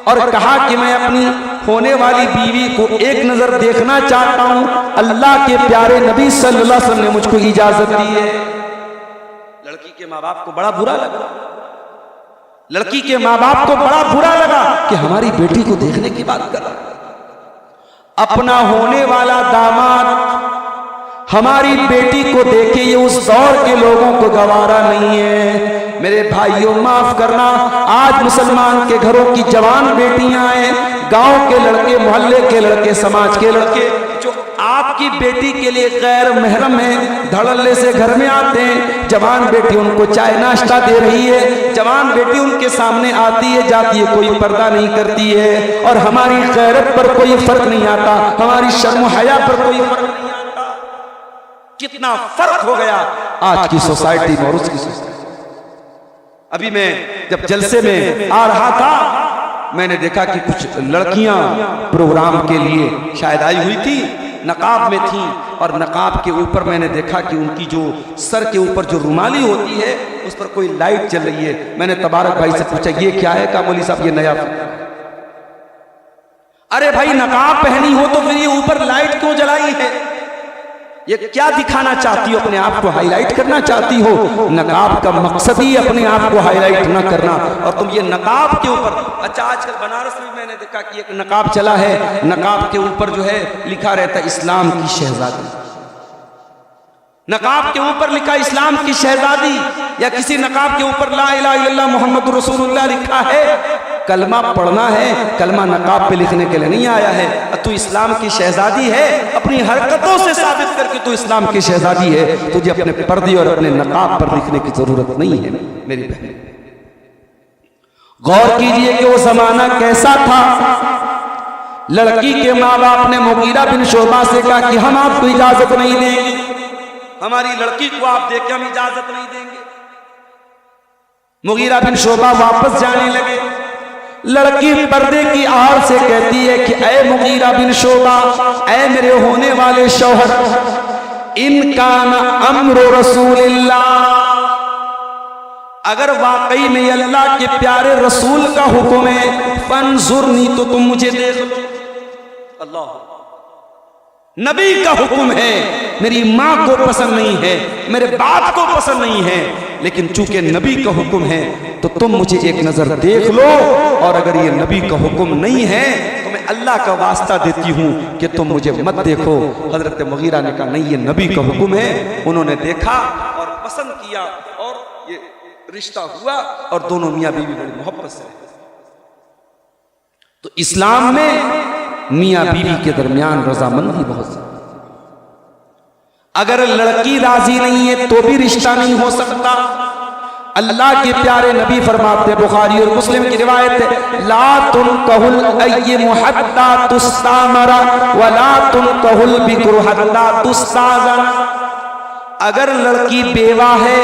और कहा कि मैं अपनी होने वाली बीवी को एक नजर देखना चाहता हूं। अल्लाह के प्यारे नबी सल्लल्लाहु अलैहि वसल्लम ने मुझको इजाजत दी है। लड़की के माँ बाप को बड़ा बुरा लगा, लड़की के माँ बाप को बड़ा बुरा लगा कि हमारी बेटी को देखने की बात कर रहा। अपना होने वाला दामाद हमारी बेटी को देखे, ये उस दौर के लोगों को गवारा नहीं है। मेरे भाइयों माफ करना, आज मुसलमान के घरों की जवान बेटियां हैं, गांव के लड़के, मोहल्ले के लड़के, समाज के लड़के जो आपकी बेटी के लिए गैर महरम है, धड़ल्ले से घर में आते हैं। जवान बेटी उनको चाय नाश्ता दे रही है, जवान बेटी उनके सामने आती है जाती है, कोई पर्दा नहीं करती है। और हमारी गैरत पर कोई फर्क नहीं आता, हमारी शर्म हया पर कोई फर्क नहीं आता। कितना फर्क हो गया आज की सोसाइटी में और उसकी सोसाइटी। अभी मैं जब जलसे में आ रहा था, मैंने देखा कि कुछ लड़कियां प्रोग्राम के लिए शायद आई हुई थी, नकाब में थी। और नकाब के ऊपर मैंने देखा कि उनकी जो सर के ऊपर जो रुमाली होती है उस पर कोई लाइट जल रही है। मैंने तबारक भाई से पूछा ये क्या है? कहा मौलवी साहब ये नया। अरे भाई नकाब पहनी हो तो फिर ये ऊपर लाइट क्यों जलाई है? ये क्या दिखाना चाहती हो? अपने आप को हाईलाइट करना चाहती हो? नकाब का मकसद ही अपने आप को हाईलाइट न करना, और तुम ये नकाब के ऊपर, अच्छा आजकल बनारस में मैंने देखा कि एक नकाब चला है, नकाब के ऊपर जो है लिखा रहता है इस्लाम की शहजादी, नकाब के ऊपर लिखा इस्लाम की शहजादी, या किसी नकाब के ऊपर ला इलाहा इल्लल्लाह मुहम्मद रसूलुल्लाह लिखा है। कलमा पढ़ना है, कलमा नकाब पे लिखने के लिए नहीं आया है। तू इस्लाम की शहजादी है, अपनी हरकतों से साबित करके तू इस्लाम की शहजादी है, तुझे अपने पर्दे और अपने नकाब पर लिखने की जरूरत नहीं है। मेरी बहन, गौर कीजिए कि वो जमाना कैसा था। लड़की के माँ बाप ने मुगीरा बिन शोबा से कहा कि हम आपको इजाजत नहीं देंगे, हमारी लड़की को आप देख हम इजाजत नहीं देंगे। मुगीरा बिन शोबा वापस जाने लगे। लड़की पर्दे की आड़ से कहती है कि ऐ मुगीरा बिन शोबा, ऐ मेरे होने वाले शौहर, इनका न अम्र रसूलिल्लाह, अगर वाकई में अल्लाह के प्यारे रसूल का हुक्म है, फंजुरनी, तो तुम मुझे देख लो। अल्लाह, नबी का हुक्म है, मेरी माँ को पसंद नहीं है, मेरे बाप को पसंद नहीं है, लेकिन चूंकि नबी का हुक्म है तो तुम मुझे एक नजर देख लो, और अगर ये नबी का हुक्म नहीं है तो मैं अल्लाह का वास्ता देती हूँ कि तुम मुझे मत देखो। हजरत मुगीरा ने कहा नहीं, ये नबी का हुक्म है। उन्होंने देखा और पसंद किया, और ये रिश्ता हुआ, और दोनों मियाँ बीवी बड़ी मोहब्बत से रहे। तो इस्लाम में मियाँ बीवी के दरमियान रजामंदी बहुत, अगर लड़की राजी नहीं है तो भी रिश्ता नहीं हो सकता। अल्लाह के प्यारे नबी फरमाते, बुखारी और मुस्लिम की रिवायत है, ला तुनकहुल अय्यिम हत्ता तुस्तामरा व ला तुनकहुल बिक्र हत्ता तुस्ताज़न। अगर लड़की बेवा है,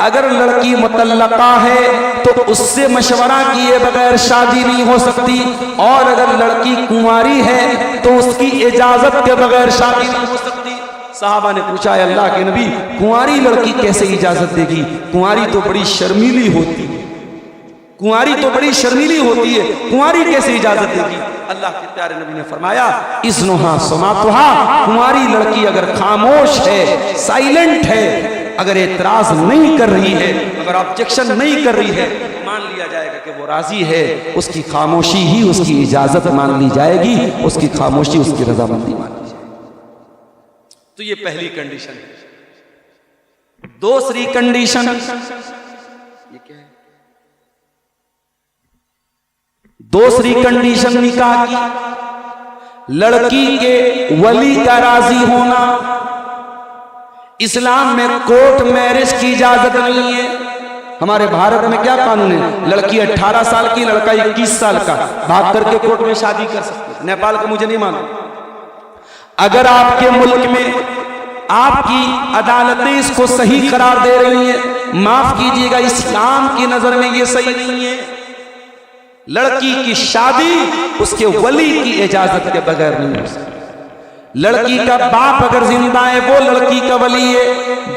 अगर लड़की मुतल्लका है, तो उससे मशवरा किए बगैर शादी नहीं हो सकती, और अगर लड़की कुंवारी है तो उसकी इजाजत के बगैर शादी नहीं हो सकती। साहबा ने पूछा, है अल्लाह के नबी, कुंवारी लड़की कैसे इजाजत देगी? कुंवारी तो बड़ी शर्मीली होती है, कुंवारी तो बड़ी शर्मीली होती है, कुंवारी कैसे इजाजत देगी? अल्लाह के प्यारे नबी ने फरमाया, इज़्नुहा सुमातुहा, कुंवारी लड़की अगर खामोश है, साइलेंट है, अगर एतराज नहीं कर रही है, अगर ऑब्जेक्शन नहीं कर रही है, मान लिया जाएगा कि वो राजी है, उसकी खामोशी ही उसकी इजाजत मान ली जाएगी, उसकी खामोशी उसकी रजामंदी मान ली जाएगी। तो ये पहली कंडीशन है। दूसरी कंडीशन ये क्या है? दूसरी कंडीशन निकाह की, लड़की के वली का राजी होना। इस्लाम में कोर्ट मैरिज की इजाजत नहीं है। हमारे भारत में क्या कानून है? लड़की 18 साल की, लड़का 21 साल का, भाग करके कोर्ट में शादी कर सकते हैं। नेपाल का मुझे नहीं मालूम। अगर आपके मुल्क में आपकी अदालतें इसको सही करार दे रही हैं, माफ कीजिएगा, इस्लाम की नजर में ये सही नहीं है। लड़की की शादी उसके वली की इजाजत के बगैर नहीं हो सकती। लड़की का बाप अगर जिंदा है वो लड़की का वली है,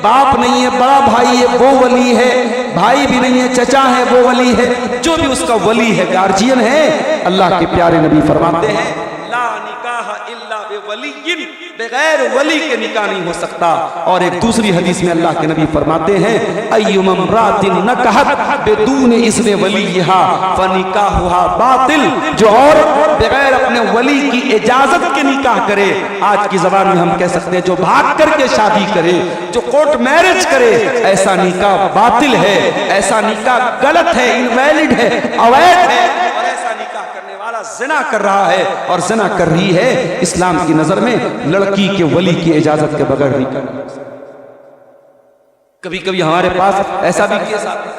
बाप नहीं है बड़ा भाई है वो वली है, भाई भी नहीं है चचा है वो वली है, जो भी उसका वली है, गार्जियन है। अल्लाह के प्यारे नबी फरमाते हैं, ला निकाह इल्ला बिवलिय्यिन, बगैर वली के निकाह नहीं हो सकता। और एक दूसरी हदीस में अल्लाह के नबी फरमाते हैं, अय्युम इम्रातिन नकहत बिदून इज़्नि वलिय्यहा फनिकाहुहा बातिल, जो औरत बगैर अपने वली की इजाजत के निकाह करे, आज की जबान में हम कह सकते हैं जो भाग करके शादी करे, जो कोर्ट मैरिज करे, ऐसा निकाह बातिल है, ऐसा निकाह गलत है, इनवैलिड है, अवैध है, और ऐसा निकाह करने वाला ज़िना कर रहा है और ज़िना कर रही है। इस्लाम की नजर में लड़की के वली की इजाजत के बगैर नहीं करना। कभी कभी हमारे पास ऐसा भी केस आता है,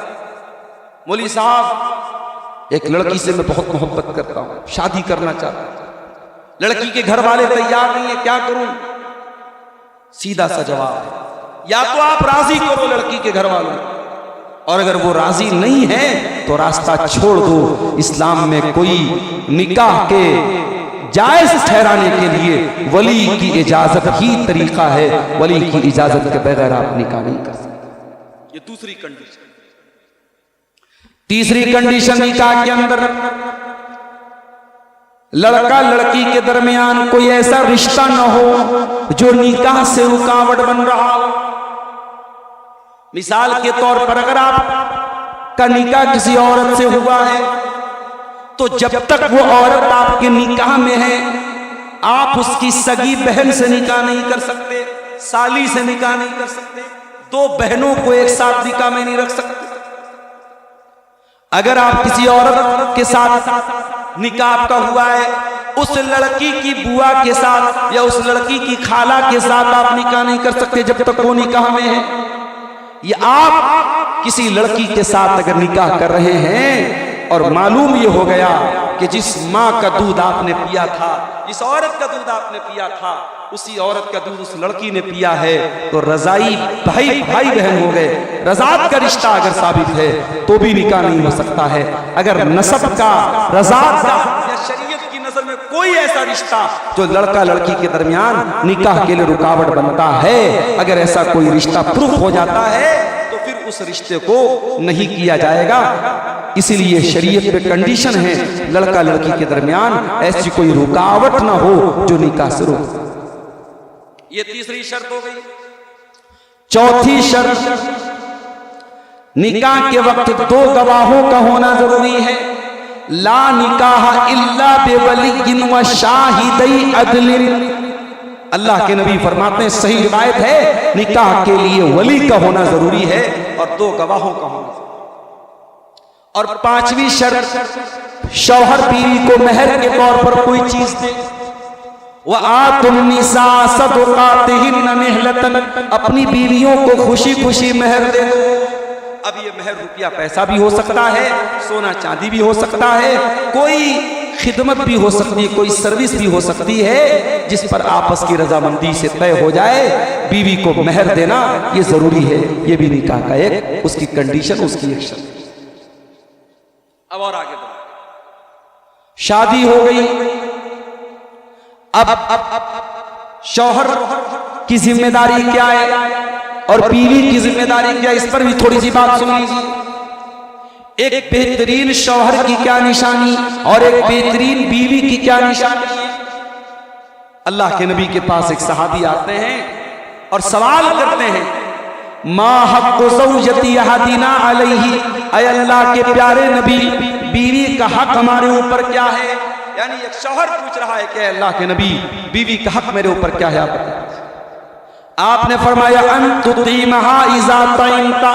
मौलवी साहब एक लड़की से मैं बहुत मोहब्बत करता हूं, शादी करना चाहता हूं, लड़की के घर वाले तैयार नहीं है, क्या करूं? सीधा सा जवाब है, या तो आप राजी करो लड़की के घर वालों, और अगर वो राजी नहीं है तो रास्ता छोड़ दो। इस्लाम में कोई निकाह के जायज ठहराने के लिए वली की इजाजत ही तरीका है, वली की इजाजत के बगैर आप निकाह नहीं कर सकते। ये दूसरी कंडीशन। तीसरी कंडीशन निकाह के अंदर लड़का लड़की के दरमियान कोई ऐसा रिश्ता न हो जो निकाह से रुकावट बन रहा हो। मिसाल के तौर पर अगर आपका निकाह किसी औरत से हुआ है तो जब तक वो औरत आपके निकाह में है आप उसकी सगी बहन से निकाह नहीं कर सकते, साली से निकाह नहीं कर सकते, दो बहनों को एक साथ निकाह में नहीं रख सकते। अगर आप किसी औरत के साथ निकाह आपका हुआ है, उस लड़की की बुआ के साथ या उस लड़की की खाला के साथ आप निकाह नहीं कर सकते जब तक वो निकाह में है। या आप किसी लड़की के साथ अगर निकाह कर रहे हैं और मालूम ये हो गया कि जिस माँ का दूध आपने पिया था, जिस औरत का दूध आपने पिया था, उसी औरत का दूध उस लड़की ने पिया है, तो रजाई भाई भाई बहन हो गए। रजात का रिश्ता अगर साबित है तो भी निकाह नहीं हो सकता है। अगर नसब का, रजात का या शरीयत की नजर में कोई ऐसा रिश्ता जो लड़का लड़की के दरमियान निकाह के लिए रुकावट बनता है, अगर ऐसा कोई रिश्ता प्रूफ हो जाता है तो फिर उस रिश्ते को नहीं किया जाएगा। इसीलिए शरीयत में कंडीशन है लड़का लड़की के दरमियान ऐसी कोई रुकावट ना हो जो निकाह से रोक। ये तीसरी शर्त हो गई। चौथी शर्त, निकाह के वक्त दो गवाहों का होना जरूरी है। ला निकाह इल्ला बेवलिय्यिन व शाहिदै अदलिन। अल्लाह के नबी फरमाते हैं, सही रिवायत है, निकाह के लिए वली का होना जरूरी है और दो गवाहों का होना। और पांचवी शर्त, शौहर बीवी को मेहर के तौर पर कोई चीज दे। वह आतुन निसा सदक़ातिहिन्न निहलतन, अपनी बीवियों को खुशी खुशी मेहर दे दो। अब ये मेहर रुपया पैसा भी हो सकता है, सोना चांदी भी हो सकता है, कोई खिदमत भी हो सकती है, कोई सर्विस भी हो सकती है जिस पर आपस की रजामंदी से तय हो जाए। बीवी को मेहर देना ये जरूरी है, ये भी निकाह का एक उसकी कंडीशन, उसकी एक शर्त। अब और आगे बढ़ो, शादी हो गई। अब शौहर की जिम्मेदारी क्या है और बीवी की जिम्मेदारी क्या है, इस पर भी थोड़ी सी बात सुन लीजिए। एक बेहतरीन शौहर की क्या निशानी और एक बेहतरीन बीवी की क्या निशानी है। अल्लाह के नबी के पास एक सहाबी आते हैं और सवाल करते हैं, मा हक़्क़ु ज़ौजती अहदिना अलैहि, ऐ अल्लाह के प्यारे नबी, बीवी का हक हमारे ऊपर क्या है। यानी एक शौहर पूछ रहा है कि अल्लाह के नबी, बीवी का हक मेरे ऊपर क्या है आप बताइए। आपने फरमाया, अन तुतीमहा इज़ा तइमता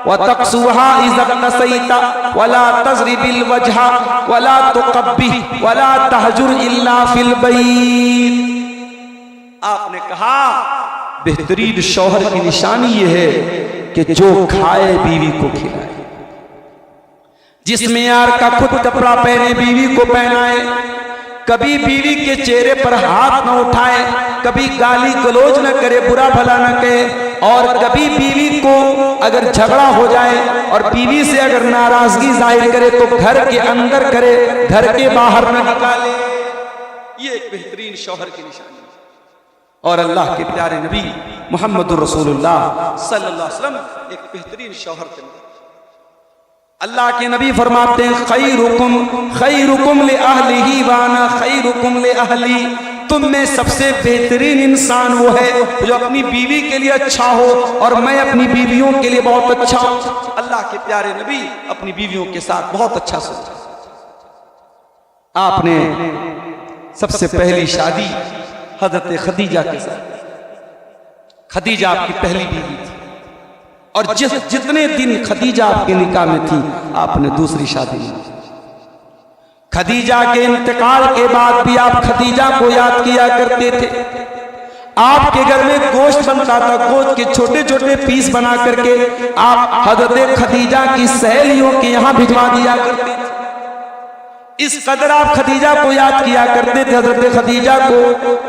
व तक्सुहा इज़ा तसैता वला तज़रिबिल वजहा वला तुक़ब्बिह वला तहजुर इल्ला फिल बैत। आपने कहा बेहतरीन शौहर की निशानी यह है कि जो खाए बीवी को खिलाए, जिस मेयार का खुद कपड़ा पहने बीवी को पहनाए, कभी बीवी के चेहरे पर हाथ न उठाए, कभी गाली गलौज न करे, बुरा भला न कहे, और कभी बीवी को अगर झगड़ा हो जाए और बीवी से अगर नाराजगी जाहिर करे तो घर के अंदर करे, घर के बाहर न निकाले। ये एक बेहतरीन शौहर की निशानी है। और अल्लाह के प्यारे नबी मुहम्मदुर रसूलुल्लाह सल्लल्लाहु अलैहि वसल्लम एक बेहतरीन शौहर थे। अल्लाह के नबी फरमाते हैं, खैरुकुम ले अहलिही व अना खैरुकुम ले अहली। तुम में सबसे बेहतरीन इंसान वो है जो अपनी बीवी के लिए अच्छा हो और मैं अपनी बीवियों के लिए बहुत अच्छा हूं। अल्लाह के प्यारे नबी अपनी बीवियों के साथ बहुत अच्छा सोचा। आपने सबसे पहली शादी हजरत खदीजा के साथ, खदीजा आपकी पहली बीवी थी और जितने दिन खदीजा आपके निकाह में थी आपने दूसरी शादी की। खदीजा के इंतकाल के बाद भी आप खदीजा को याद किया करते थे। आपके घर में गोश्त बनता था, गोश्त के छोटे छोटे पीस बना करके आप हजरत खदीजा की सहेलियों के यहाँ भिजवा दिया करते थे। इस कदर आप खदीजा को याद किया करते थे। हजरत खदीजा को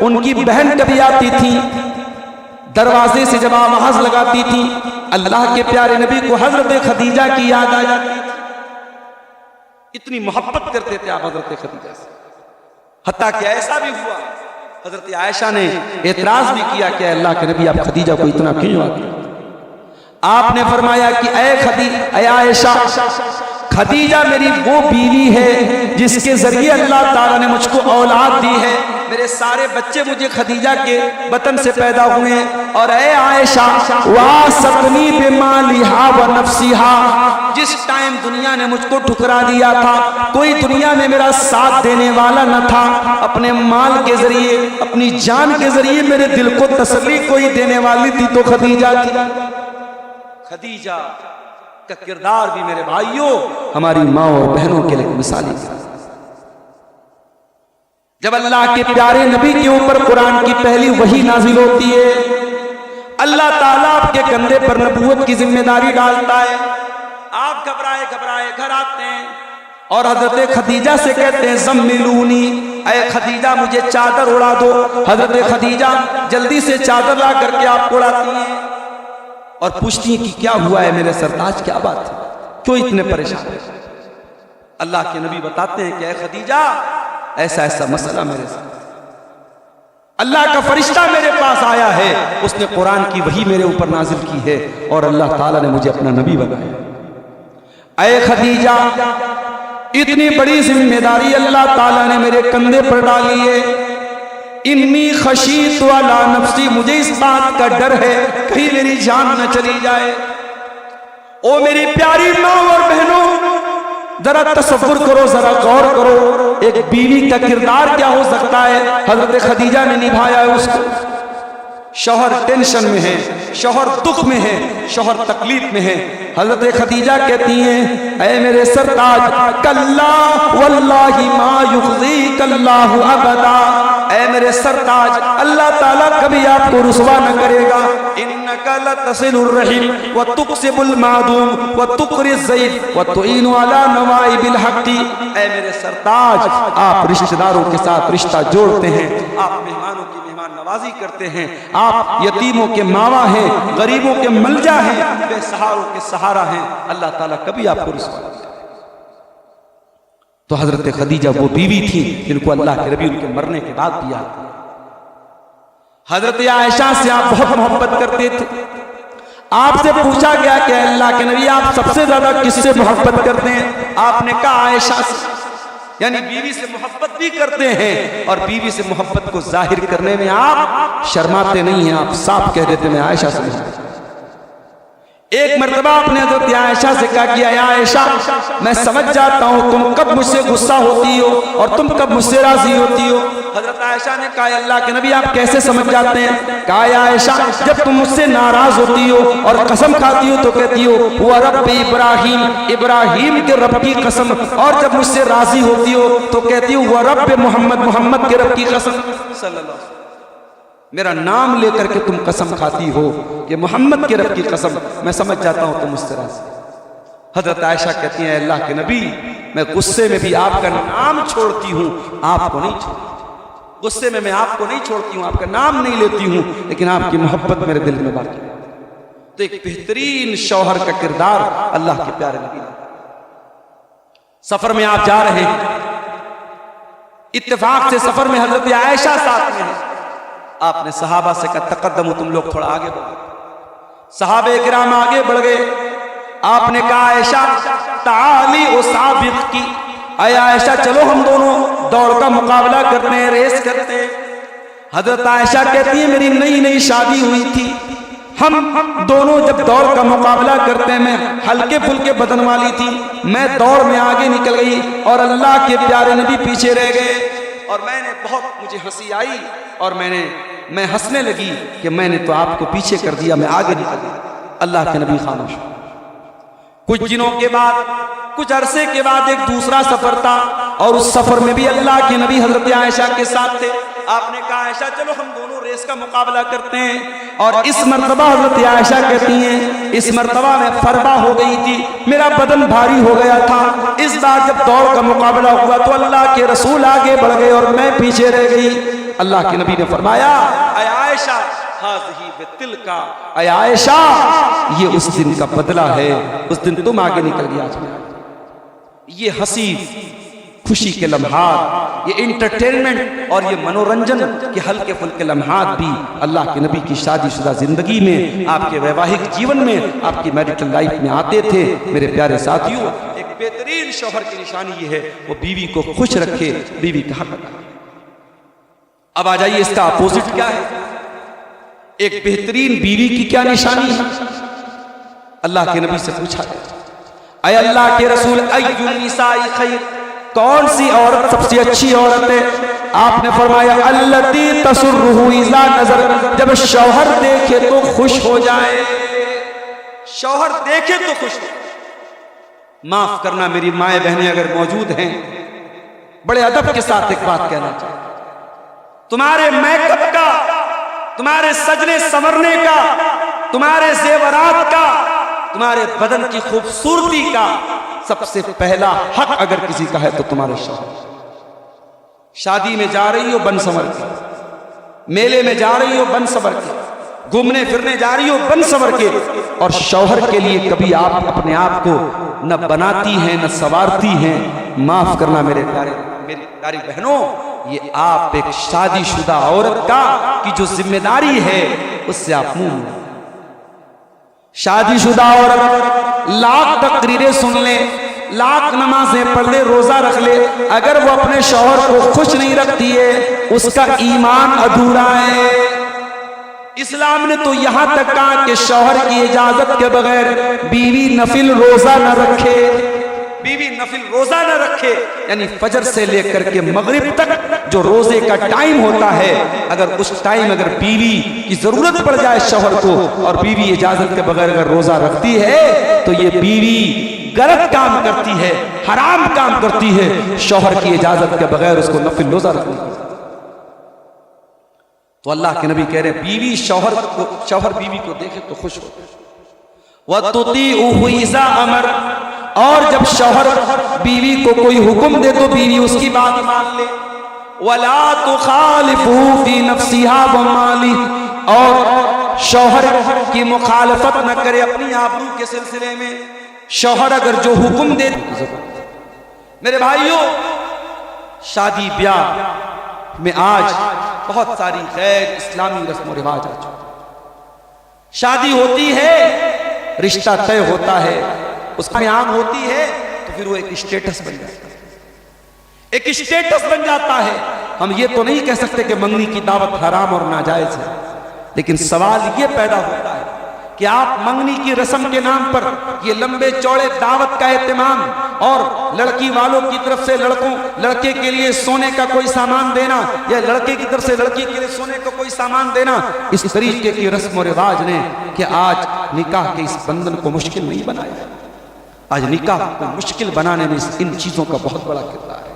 उनकी बहन कभी आती थी, दरवाजे से जब आवाज लगाती थी, अल्लाह के प्यारे नबी को हजरत खदीजा की याद आ जाती थी। इतनी मोहब्बत करते थे आप हजरत खदीजा से। हत्ता कि ऐसा भी हुआ, हजरत आयशा ने एतराज भी किया कि अल्लाह के नबी आप खदीजा को इतना क्यों याद करते। आपने फरमाया कि ऐ आयशा, खदीजा मेरी वो बीवी है जिसके जरिए अल्लाह ताला ने मुझको औलाद दी है। मेरे सारे बच्चे मुझे खदीजा के बतन से पैदा हुए। और ऐ आयशा वासतनी बिमालिहा व नफ्सिहा, जिस टाइम दुनिया ने मुझको ठुकरा दिया था, कोई दुनिया में मेरा साथ देने वाला न था, अपने माल के जरिए, अपनी जान के जरिए मेरे दिल को तसल्ली कोई देने वाली थी तो खदीजा थी। खदीजा का किरदार भी मेरे भाइयों हमारी माँ और बहनों के लिए मिसाली है। जब अल्लाह के प्यारे नबी के ऊपर कुरान की पहली वही नाजिल होती है, अल्लाह ताला आपके कंधे पर नबूवत की जिम्मेदारी डालता है। आप घबराए घबराए घर आते हैं और हजरत खदीजा से कहते हैं ज़म्मिलूनी, ऐ खदीजा मुझे चादर उड़ा दो। हजरत खदीजा जल्दी से चादर ला करके आपको उड़ाती हैं और पूछती हैं कि क्या हुआ है मेरे सरताज, क्या बात है, क्यों इतने परेशान है? अल्लाह के नबी बताते हैं कि ऐ खदीजा ऐसा ऐसा मसला मेरे साथ, अल्लाह का फरिश्ता मेरे पास आया है, उसने कुरान की वही मेरे ऊपर नाजिल की है और अल्लाह ताला ने मुझे अपना नबी बनाया। ऐ खदीजा इतनी बड़ी जिम्मेदारी अल्लाह ताला ने मेरे कंधे पर डाली है। इन्नी खशीतु अला नफ्सी, मुझे इस बात का डर है कहीं मेरी जान न चली जाए। ओ मेरी प्यारी माँ और बहनों, जरा तसव्वुर करो, जरा गौर करो, एक बीवी का किरदार क्या हो सकता है। हजरत खदीजा ने निभाया है उसको। शौहर टेंशन में है, शौहर दुख में है, शौहर तकलीफ में है। हजरत खदीजा कहती हैं ऐ मेरे सरताज, कल्ला वल्लाहि मा युखज़ी कल्लाहु अबदा, ऐ मेरे सरताज अल्लाह ताला कभी आपको रुसवा न करेगा। इन्नका लतसिलुर रहीम व तुक्सिबुल मादूम व तुक़रिज़ ज़ईफ़ व तुईनु अला नवाइबिल हक़्क़ी, ऐ मेरे सरताज आप रिश्तेदारों के साथ रिश्ता जोड़ते हैं, आप मेहमानों की मेहमान नवाजी करते हैं, आप यतीमों के मावा हैं, गरीबों के मलजा हैं, बेसहारों के सहारा हैं। अल्लाह ताला कभी आपको रुसवा नहीं करेगा। तो हजरत खदीजा वो बीवी थी जिनको अल्लाह के नबी उनके मरने के बाद दिया। हजरत आयशा से आप बहुत मोहब्बत करते थे। आपसे पूछा गया कि अल्लाह के नबी आप सबसे ज्यादा किससे मोहब्बत करते हैं? आपने कहा आयशा से, यानी बीवी से मोहब्बत भी करते हैं और बीवी से मोहब्बत को जाहिर करने में आप शर्माते नहीं हैं, आप साफ कह देते मैं आयशा से। एक मर्तबा आपने हजरत आयशा से कहा कि आयशा मैं समझ जाता हूँ तुम कब मुझसे गुस्सा होती हो और तुम कब मुझसे राजी होती हो। हजरत आयशा ने कहा अल्लाह के नबी आप कैसे समझ जाते हैं? कहा आयशा जब तुम मुझसे नाराज होती हो और कसम खाती हो तो कहती हो वह रब इब्राहिम, इब्राहिम के रब की कसम, और जब मुझसे राजी होती हो तो कहती हो वह रब मोहम्मद, मोहम्मद के रब की कसम सल्लल्लाहु अलैहि वसल्लम। मेरा नाम लेकर के तुम कसम खाती हो कि मोहम्मद के रब की कसम, मैं समझ जाता हूं तुम मुझसे राजी। हजरत आयशा कहती हैं अल्लाह के नबी मैं गुस्से में भी आपका नाम छोड़ती हूं, आपको नहीं छोड़ती। गुस्से में मैं आपको नहीं छोड़ती हूं, आपका नाम नहीं लेती हूं, लेकिन आपकी मोहब्बत मेरे दिल में बाकी। तो एक बेहतरीन शौहर का किरदार अल्लाह के प्यारे नबी। सफर में आप जा रहे हैं, इत्तेफाक से सफर में हजरत आयशा साथ में है। आपने सहाबा से कहा तकद्दमू, तुम लोग थोड़ा आगे बढ़ो। सहाबे किराम आगे बढ़ गए। आपने कहा आयशा ताली उसाबिक की, आयशा चलो हम दोनों दौड़ का मुकाबला करते हैं, रेस करते हैं। हजरत आयशा कहती है मेरी नई नई शादी हुई थी, हम दोनों जब दौड़ का मुकाबला करते हैं, मैं हल्के फुल्के बदन वाली थी, मैं दौड़ में आगे निकल गई और अल्लाह के प्यारे नबी पीछे रह गए। और मैंने बहुत, मुझे हंसी आई और मैं हंसने लगी कि मैंने तो आपको पीछे कर दिया, मैं आगे निकल गई। अल्लाह के नबी खामोश। कुछ दिनों के बाद, कुछ अरसे के बाद एक दूसरा सफर था और उस सफर में भी अल्लाह के नबी हजरत आयशा के साथ थे। आपने कहा आयशा चलो हम दोनों रेस का मुकाबला करते हैं। और इस मर्तबा हजरत आयशा कहती हैं इस मर्तबा में फरबा हो गई थी, मेरा बदन भारी हो गया था। इस बार जब दौड़ का मुकाबला हुआ तो अल्लाह के रसूल आगे बढ़ गए और मैं पीछे रह गई। अल्लाह के नबी ने फरमाया आयशा हाज़िही बितिलका, आयशा ये उस दिन का बदला है, उस दिन तुम आगे निकल गया। ये हंसी खुशी के लम्हात, ये इंटरटेनमेंट और ये मनोरंजन के हल्के फुल्के लम्हात भी अल्लाह के नबी की शादीशुदा जिंदगी में, आपके वैवाहिक जीवन में, आपकी मैरिटल लाइफ में आते थे। मेरे प्यारे साथियों, एक बेहतरीन शौहर की निशानी ये है वो बीवी को खुश रखे, बीवी का हक अदा करे। अब आ जाइए इसका अपोजिट क्या है, एक बेहतरीन बीवी की क्या निशानी है। अल्लाह के नबी से पूछा गया, अय अल्लाह के रसूल अय्युन निसाई खैर, कौन सी औरत सबसे अच्छी औरत है? आपने फरमाया अल्लती तसुर्रुहु इज़ा नज़र, जब शौहर देखे तो खुश हो जाए, शौहर देखे तो खुश हो। माफ करना मेरी माए बहनें अगर मौजूद हैं, बड़े अदब के साथ एक बात कहना चाहिए, तुम्हारे मेकअप का, तुम्हारे सजने संवरने का, तुम्हारे जेवरात का, तुम्हारे बदन की खूबसूरती का सबसे पहला हक अगर किसी का है तो तुम्हारे शौहर। शादी में जा रही हो बन संवर के, मेले में जा रही हो बन संवर के, घूमने फिरने जा रही हो बन संवर के, और शौहर के लिए कभी आप अपने आप को न बनाती हैं न संवारती हैं। माफ करना मेरी प्यारी बहनों, ये आप एक शादीशुदा औरत का की जो जिम्मेदारी है उससे आप मुंह। शादीशुदा औरत लाख तकरीरें सुन ले, लाख नमाजें पढ़ ले, रोजा रख ले, अगर वो अपने शौहर को खुश नहीं रखती है उसका ईमान अधूरा है। इस्लाम ने तो यहां तक कहा कि शौहर की इजाजत के बगैर बीवी नफिल रोजा न रखे, बीवी नफिल रोजा न रखे, यानी फजर से लेकर के मगरिब तक जो रोजे का टाइम होता है, अगर उस टाइम अगर बीवी की जरूरत पड़ जाए शौहर को और बीवी इजाजत के बगैर अगर रोजा रखती है तो ये बीवी गलत काम करती है, हराम काम करती है। शौहर की इजाजत के बगैर उसको नफिल रोजा रखनी। तो अल्लाह के नबी कह रहे हैं बीवी शौहर बीवी को देखे तो खुश हो। वह तुतीउहु इज़ा अमर, और जब शौहर बीवी को कोई हुक्म दे तो बीवी उसकी बात मान ले। वला तुखालिफुहु फी नफ्सिहा व माली, और शौहर की मुखालफत न करे अपनी आबरू के सिलसिले में। शौहर अगर जो हुक्म दे, मेरे भाइयों शादी ब्याह में आज बहुत सारी गैर इस्लामी रस्म और रिवाज आ चुके। शादी होती है, रिश्ता तय होता है, उसमें आग होती है तो फिर वो एक स्टेटस बन जाता है, एक स्टेटस बन जाता है। हम ये तो नहीं कह सकते कि मंगनी की दावत हराम और नाजायज है, लेकिन सवाल ये पैदा होता है कि आप मंगनी की रस्म के नाम पर ये लंबे चौड़े दावत का एहतमाम और लड़की वालों की तरफ से लड़के के लिए सोने का कोई सामान देना या लड़के की तरफ से लड़की के लिए सोने का कोई सामान देना, इस तरीके की रस्म और रिवाज ने कि आज निकाह के इस बंधन को मुश्किल नहीं बनाया। आज निकाह को मुश्किल बनाने में इन चीजों का बहुत बड़ा किरदार है।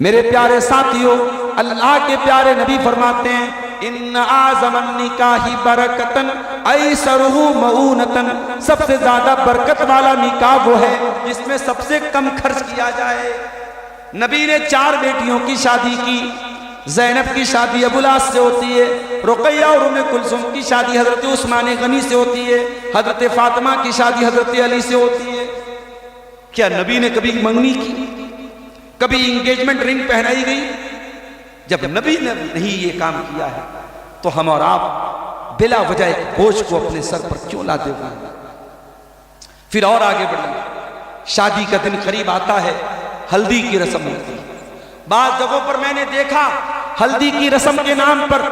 मेरे प्यारे साथियों, अल्लाह के प्यारे नबी फरमाते हैं इन आज़मन निकाही बरकतन ऐसरुहु मऊनतन, सबसे ज्यादा बरकत वाला निकाह वो है जिसमें सबसे कम खर्च किया जाए। नबी ने 4 बेटियों की शादी की। ज़ैनब की शादी अबुल आस से होती है, रुक़ैया और उम्मे कुलसूम की शादी हजरत उस्मान गनी से होती है, हजरत फातिमा की शादी हजरत अली से होती है। क्या नबी ने कभी मंगनी की, कभी इंगेजमेंट रिंग पहनाई गई? जब नबी ने नहीं ये काम किया है तो हम और आप बिला वजह एक बोझ को अपने सर पर क्यों लाते हुए? फिर और आगे बढ़िए, शादी का दिन करीब आता है, हल्दी की रस्म होती है। बाद जगहों पर मैंने देखा हल्दी की रस्म के नाम पर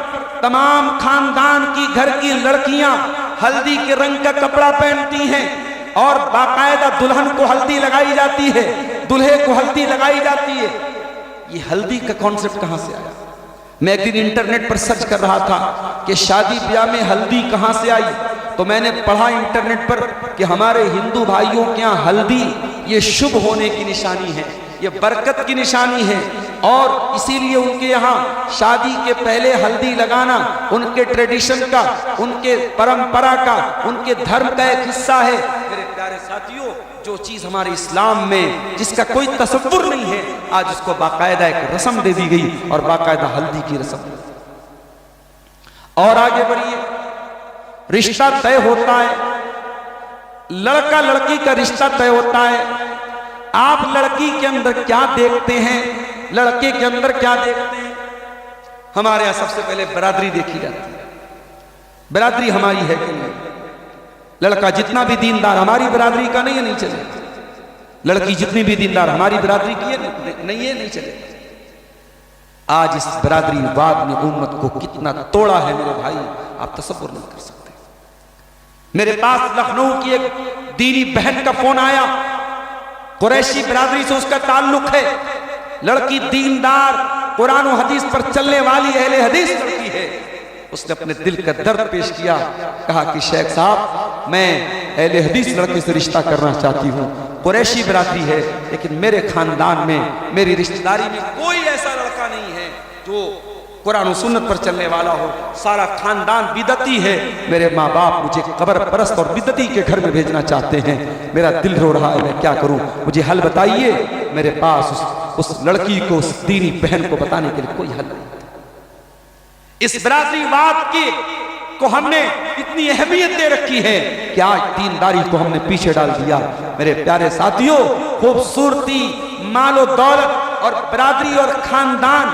तमाम खानदान की घर की लड़कियां हल्दी के रंग का कपड़ा पहनती हैं और बाकायदा दुल्हन को हल्दी लगाई जाती है, दुल्हे को हल्दी लगाई जाती है। ये हल्दी का कॉन्सेप्ट कहां से आया? मैं एक दिन इंटरनेट पर सर्च कर रहा था कि शादी ब्याह में हल्दी कहां से आई, तो मैंने पढ़ा इंटरनेट पर कि हमारे हिंदू भाइयों के यहाँ हल्दी ये शुभ होने की निशानी है, ये बरकत की निशानी है, और इसीलिए उनके यहाँ शादी के पहले हल्दी लगाना उनके ट्रेडिशन का, उनके परंपरा का, उनके धर्म का एक हिस्सा है। मेरे प्यारे साथियों, जो चीज हमारे इस्लाम में जिसका कोई तसव्वुर नहीं है, आज उसको बाकायदा एक रस्म दे दी गई और बाकायदा हल्दी की रस्म। और आगे बढ़िए, रिश्ता तय होता है, लड़का लड़की का रिश्ता तय होता है। आप लड़की के अंदर क्या देखते हैं, लड़के के अंदर क्या देखते हैं? हमारे यहां सबसे पहले बरादरी देखी जाती है। बरादरी हमारी है कि नहीं? लड़का जितना भी दीनदार हमारी बरादरी का नहीं है, नहीं चले। लड़की जितनी भी दीनदार हमारी बिरादरी की है नहीं है, नहीं चलेगा। आज इस बिरादरीवाद ने उम्मत को कितना तोड़ा है मेरे भाई, आप तसव्वुर नहीं कर सकते। मेरे पास लखनऊ की एक दीनी बहन का फोन आया, कुरैशी बिरादरी से उसका ताल्लुक है, लड़की दीनदार कुरान और हदीस पर चलने वाली अहले हदीस लड़की है। उसने अपने दिल का दर्द पेश किया, कहा कि शेख साहब मैं अहले हदीस लड़के से रिश्ता करना चाहती हूँ, कुरैशी बिरादरी है, लेकिन मेरे खानदान में मेरी रिश्तेदारी में कोई ऐसा लड़का नहीं है जो कुरान और सुन्नत पर चलने वाला हो, सारा खानदान बिदती है। मेरे माँ बाप मुझे कब्र परस्त और बिदती के घर में भेजना चाहते हैं, मेरा दिल रो रहा है, मैं क्या करूं, मुझे हल बताइए। मेरे पास उस लड़की को, उस दीनी बहन को बताने के लिए कोई हल नहीं। इस बिरादरीवाद की को हमने इतनी अहमियत दे रखी है कि आज दीनदारी को हमने पीछे डाल दिया। मेरे प्यारे साथियों, खूबसूरती, मालो दौलत और बिरादरी और खानदान,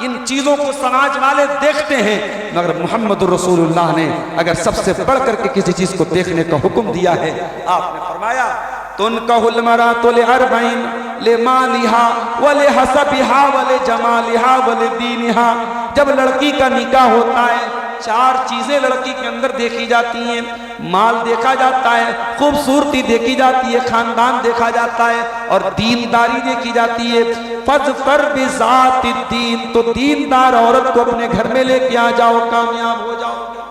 इन चीजों को समाज वाले देखते हैं, मगर मोहम्मद रसूलुल्लाह ने अगर सबसे बढ़ करके किसी चीज को देखने का हुक्म दिया है, आपने फरमाया तुनकहुल मरातु लिअरबईन लिमालिहा व लिहसबिहा व लिजमालिहा व लिदीनिहा। जब लड़की का निकाह होता है, चार चीजें लड़की के अंदर देखी जाती हैं, माल देखा जाता है, खूबसूरती देखी जाती है, खानदान देखा जाता है और दीनदारी देखी जाती है। फज़फर बिज़ाति दीन, तो दीनदार औरत को अपने घर में लेके आ जाओ, कामयाब हो जाओ।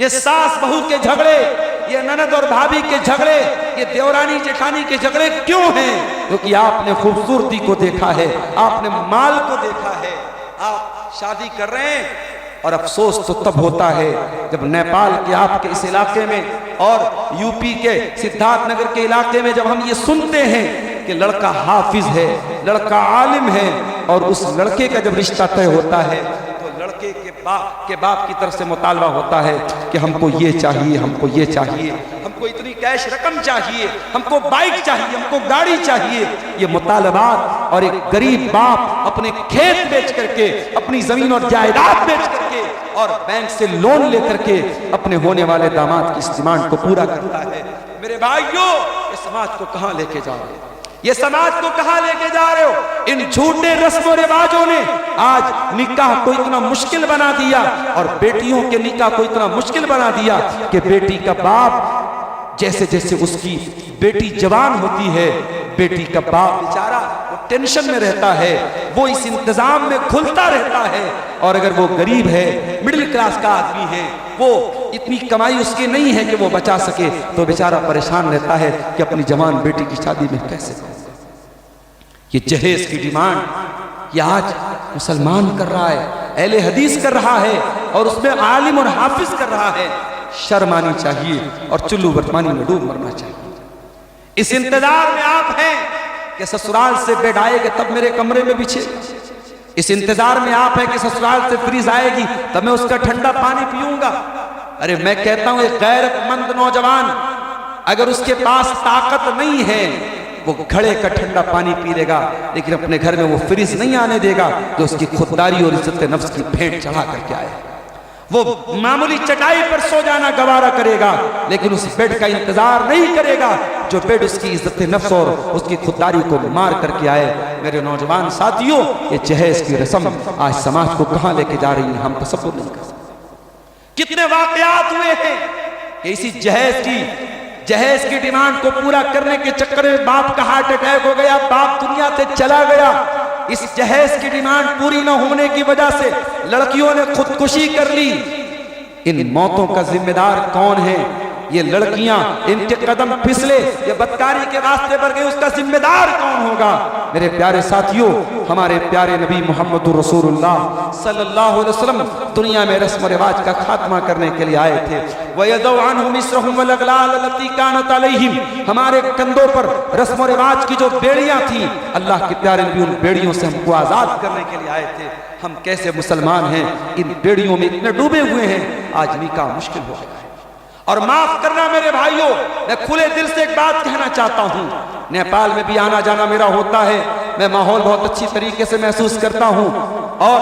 ये सास बहू के झगड़े, ये ननद और भाभी के झगड़े, ये देवरानी जेठानी के झगड़े क्यों हैं? क्योंकि आपने खूबसूरती को देखा है, आपने माल को देखा है। आप शादी कर रहे हैं और अफसोस तो तब होता है जब नेपाल के आपके इस इलाके में और यूपी के सिद्धार्थ नगर के इलाके में जब हम ये सुनते हैं कि लड़का हाफिज है, लड़का आलिम है, और उस लड़के का जब रिश्ता तय होता है तो लड़के के बाप की तरफ से मुतालबा होता है कि हमको ये चाहिए, हमको ये चाहिए, हमको इतनी कैश रकम चाहिए, हमको बाइक चाहिए, हमको गाड़ी चाहिए। ये मुतालबात, और एक गरीब बाप अपने खेत बेच करके, अपनी जमीन और जायदाद बेच करके और बैंक से लोन लेकर के अपने होने वाले दामाद की इस डिमांड को पूरा करता है। मेरे भाइयों, इस समाज को कहां लेके जा रहे हो? ये समाज को कहां लेके जा रहे हो? इन झूठे रस्म और रिवाजों ने आज निकाह को इतना मुश्किल बना दिया और बेटियों के निकाह को इतना मुश्किल बना दिया कि बेटी का बाप जैसे जैसे उसकी बेटी जवान होती है, बेटी का बाप बेचारा वो टेंशन में रहता है, वो इस इंतजाम में घुलता रहता है। और अगर वो गरीब है, मिडिल क्लास का आदमी है, वो इतनी कमाई उसकी नहीं है कि वो बचा सके, तो बेचारा परेशान रहता है कि अपनी जवान बेटी की शादी में कैसे करूं। ये जहेज की डिमांड ये आज मुसलमान कर रहा है, अहले हदीस कर रहा है, और उसमें आलिम और हाफिज कर रहा है। शर्म आनी चाहिए और चुल्लू वर्तमानी में डूब मरना चाहिए। इस इंतजार में आप हैं कि ससुराल से बेड आएगा तब मेरे कमरे में बिछेगा। इस इंतजार में आप हैं कि ससुराल से फ्रिज आएगी तब मैं उसका ठंडा पानी पीऊंगा। अरे मैं कहता हूं, एक गैरतमंद नौजवान अगर उसके पास ताकत नहीं है, वो घड़े का ठंडा पानी पी लेगा, लेकिन अपने घर में वो फ्रिज नहीं आने देगा जो उसकी खुददारी और इज्जत नफ्स की भेंट चढ़ा करके आए। वो मामूली चटाई पर सो जाना गवारा करेगा, लेकिन उस बेड का इंतजार नहीं करेगा जो बेड उसकी इज्जत नफ्स और उसकी खुददारी को मार करके आए। मेरे नौजवान साथियों, ये जहेज की रस्म आज समाज को कहां लेके जा रही है, हम तसव्वुर नहीं कर सकते। कितने वाकयात हुए हैं कि इसी जहेज की डिमांड को पूरा करने के चक्कर में बाप का हार्ट अटैक हो गया, बाप दुनिया से चला गया। इस जहेज की डिमांड पूरी न होने की वजह से लड़कियों ने खुदकुशी कर ली। इन मौतों का जिम्मेदार कौन है? ये लड़कियां, इनके कदम फिसले, ये बदकारी के रास्ते पर गए, उसका जिम्मेदार कौन होगा? मेरे प्यारे साथियों, हमारे प्यारे नबी मोहम्मद रसूलुल्लाह सल्लल्लाहु अलैहि वसल्लम दुनिया में रस्म रिवाज का खात्मा करने के लिए आए थे। वयदउ अन्हुम इसरहुम वलगलाल लती कानत अलैहिम, हमारे कंधों पर रस्म रिवाज की जो बेड़ियां थी, अल्लाह के प्यारे नबी उन बेड़ियों से हमको आजाद करने के लिए आए थे। हम कैसे मुसलमान हैं, इन बेड़ियों में इतने डूबे हुए हैं, आज निकाह मुश्किल हो गया। और माफ करना मेरे भाइयों, मैं खुले दिल से एक बात कहना चाहता हूं, नेपाल में भी आना जाना मेरा होता है, मैं माहौल बहुत अच्छी तरीके से महसूस करता हूं और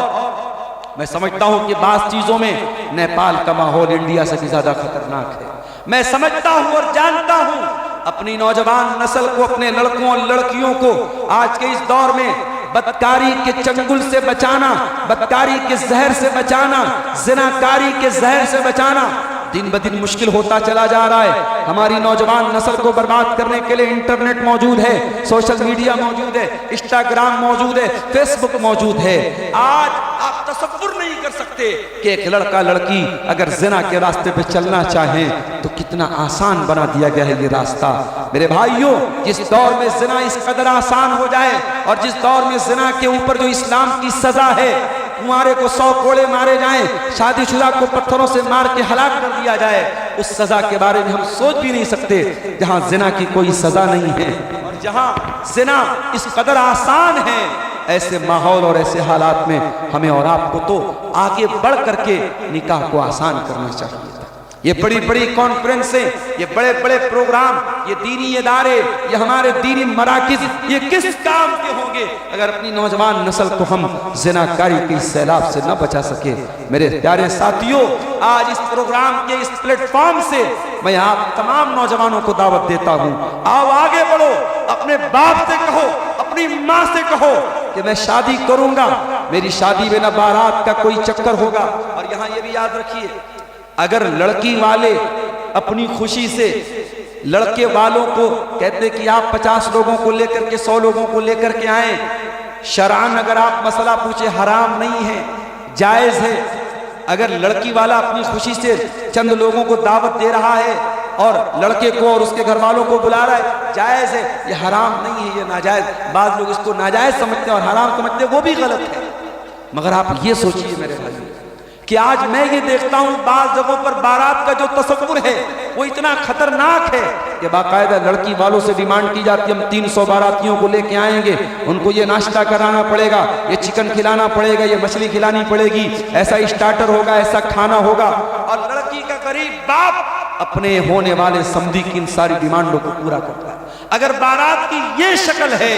मैं समझता हूं कि बात चीजों में नेपाल का माहौल इंडिया से भी ज्यादा खतरनाक है। मैं समझता हूं और जानता हूं अपनी नौजवान नस्ल को, अपने लड़कों और लड़कियों को आज के इस दौर में बदकारी के चंगुल से बचाना, बदकारी के जहर से बचाना, जिनाकारी के जहर से बचाना दिन ब दिन मुश्किल होता चला जा रहा है। हमारी नौजवान नस्ल को बर्बाद करने के लिए इंटरनेट मौजूद है, सोशल मीडिया मौजूद है, इंस्टाग्राम मौजूद है, फेसबुक मौजूद है। आज आप तसव्वुर नहीं कर सकते कि एक लड़का लड़की अगर जिना के रास्ते पे चलना चाहें तो कितना आसान बना दिया गया है ये रास्ता। मेरे भाइयों, जिस दौर में जिना इस कदर आसान हो जाए और जिस दौर में जिना के ऊपर जो इस्लाम की सजा है, कुंवारे को 100 कोड़े मारे जाएं, शादीशुदा को पत्थरों से मार के हलाक कर दिया जाए, उस सजा के बारे में हम सोच भी नहीं सकते जहां जिना की कोई सजा नहीं है और जहां जिना इस कदर आसान है। ऐसे माहौल और ऐसे हालात में हमें और आपको तो आगे बढ़ करके निकाह को आसान करना चाहिए। ये बड़ी बड़ी कॉन्फ्रेंसें, ये बड़े बड़े प्रोग्राम, ये दीनी इदारे, ये हमारे दीनी मराकिज, ये किस काम के होंगे अगर अपनी नौजवान नस्ल को हम जिनाकारी के इस सैलाब से न बचा सके। मेरे प्यारे साथियों, आज इस प्रोग्राम के इस प्लेटफॉर्म से मैं आप तमाम नौजवानों को दावत देता हूँ, आओ आगे बढ़ो, अपने बाप से कहो, अपनी माँ से कहो कि मैं शादी करूंगा, मेरी शादी में न बारात का कोई चक्कर होगा। और यहाँ ये भी याद रखिए, अगर लड़की वाले अपनी खुशी से लड़के वालों को कहते कि आप 50 लोगों को लेकर के 100 लोगों को लेकर के आए, शरअन अगर आप मसला पूछे हराम नहीं है, जायज है। अगर लड़की वाला अपनी खुशी से चंद लोगों को दावत दे रहा है और लड़के को और उसके घर वालों को बुला रहा है, जायज है, ये हराम नहीं है, ये नाजायज। बाद लोग इसको नाजायज समझते हैं और हराम समझते हैं, वो भी गलत है। मगर आप ये सोचिए मेरे भाई कि आज मैं ये देखता हूं बाज़ जगहों पर बारात का जो तसव्वुर है वो इतना खतरनाक है कि बाकायदा लड़की वालों से डिमांड की जाती है, हम 300 बारातियों को लेके आएंगे, उनको ये नाश्ता कराना पड़ेगा, ये चिकन खिलाना पड़ेगा, ये मछली खिलानी पड़ेगी, ऐसा स्टार्टर होगा, ऐसा खाना होगा। और लड़की का गरीब बाप अपने होने वाले समधी की इन सारी डिमांडों को पूरा करता है। अगर बारात की ये शक्ल है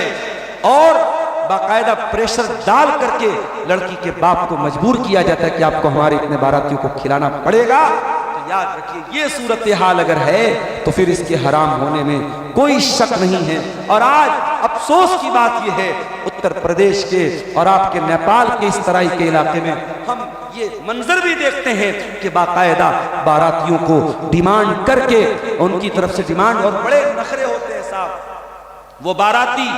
और बाकायदा प्रेशर डाल करके लड़की के बाप को मजबूर किया जाता है कि आपको हमारे इतने बारातियों को खिलाना पड़ेगा, तो याद रखिए ये सूरत हाल अगर है तो फिर इसके हराम होने में कोई शक नहीं है। और आज अफसोस की बात यह है, उत्तर प्रदेश के और आपके नेपाल के इस तराई के इलाके में हम ये मंजर भी देखते हैं कि बाकायदा बारातियों को डिमांड करके उनकी तरफ से डिमांड, और बड़े नखरे होते हैं साहब। वो बाराती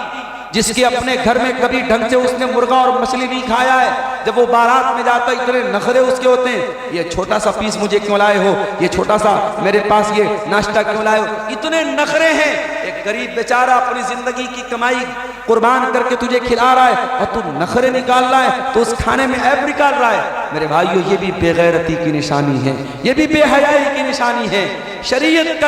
जिसके अपने घर में कभी ढंग से उसने मुर्गा और मछली नहीं खाया है, जब वो बारात में जाता है इतने नखरे उसके होते हैं, ये छोटा सा पीस मुझे क्यों लाए हो, ये छोटा सा मेरे पास ये नाश्ता क्यों लाए हो, इतने नखरे हैं। एक गरीब बेचारा अपनी जिंदगी की कमाई कुर्बान करके तुझे खिला रहा है और तू नखरे निकाल रहा है, तो उस खाने में ऐब निकाल रहा है। मेरे भाइयों, ये भी बेगैरती की निशानी है, ये भी बेहयाई की निशानी है। शरीयत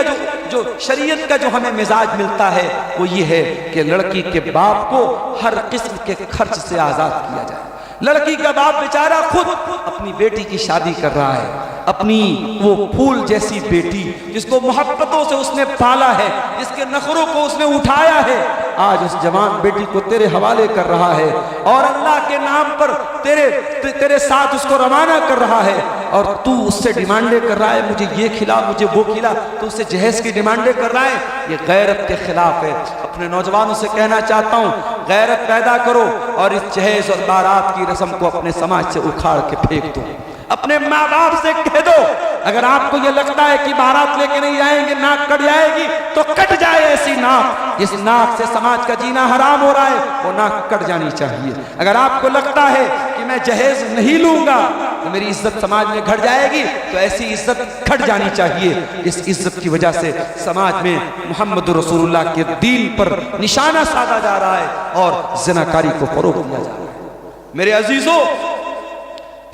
का जो हमें मिजाज मिलता है वो ये है कि लड़की के बाप को हर किस्म के खर्च से आजाद किया जाए। लड़की का बाप बेचारा खुद अपनी बेटी की शादी कर रहा है, अपनी वो फूल जैसी बेटी जिसको मोहब्बतों से उसने पाला है, जिसके नखरों को उसने उठाया है, आज उस जवान बेटी को तेरे हवाले कर रहा है और अल्लाह के नाम पर तेरे साथ उसको रवाना कर रहा है। और तू उससे डिमांडे कर रहा है, मुझे ये खिला, मुझे वो खिला, तो उससे जहेज की डिमांडे कर रहा है। ये गैरत के खिलाफ है। अपने नौजवानों से कहना चाहता हूँ, गैरत पैदा करो और इस जहेज और बारात की रस्म को अपने समाज से उखाड़ के फेंक दो। अपने माँ बाप से कह दो, अगर आपको ये लगता है कि बारात लेके नहीं जाएंगे, नाक कट जाएगी, तो कट जाए ऐसी नाक। जिस नाक से समाज का जीना हराम हो रहा है वो नाक कट जानी चाहिए। अगर आपको लगता है कि मैं जहेज नहीं लूंगा तो मेरी इज्जत समाज में घट जाएगी, तो ऐसी इज्जत घट जानी चाहिए। इस इज्जत की वजह से समाज में मोहम्मद रसूलुल्लाह के दीन पर निशाना साधा जा रहा है और जिनाकारी को फरोग दिया जा रहा है। मेरे अजीजों,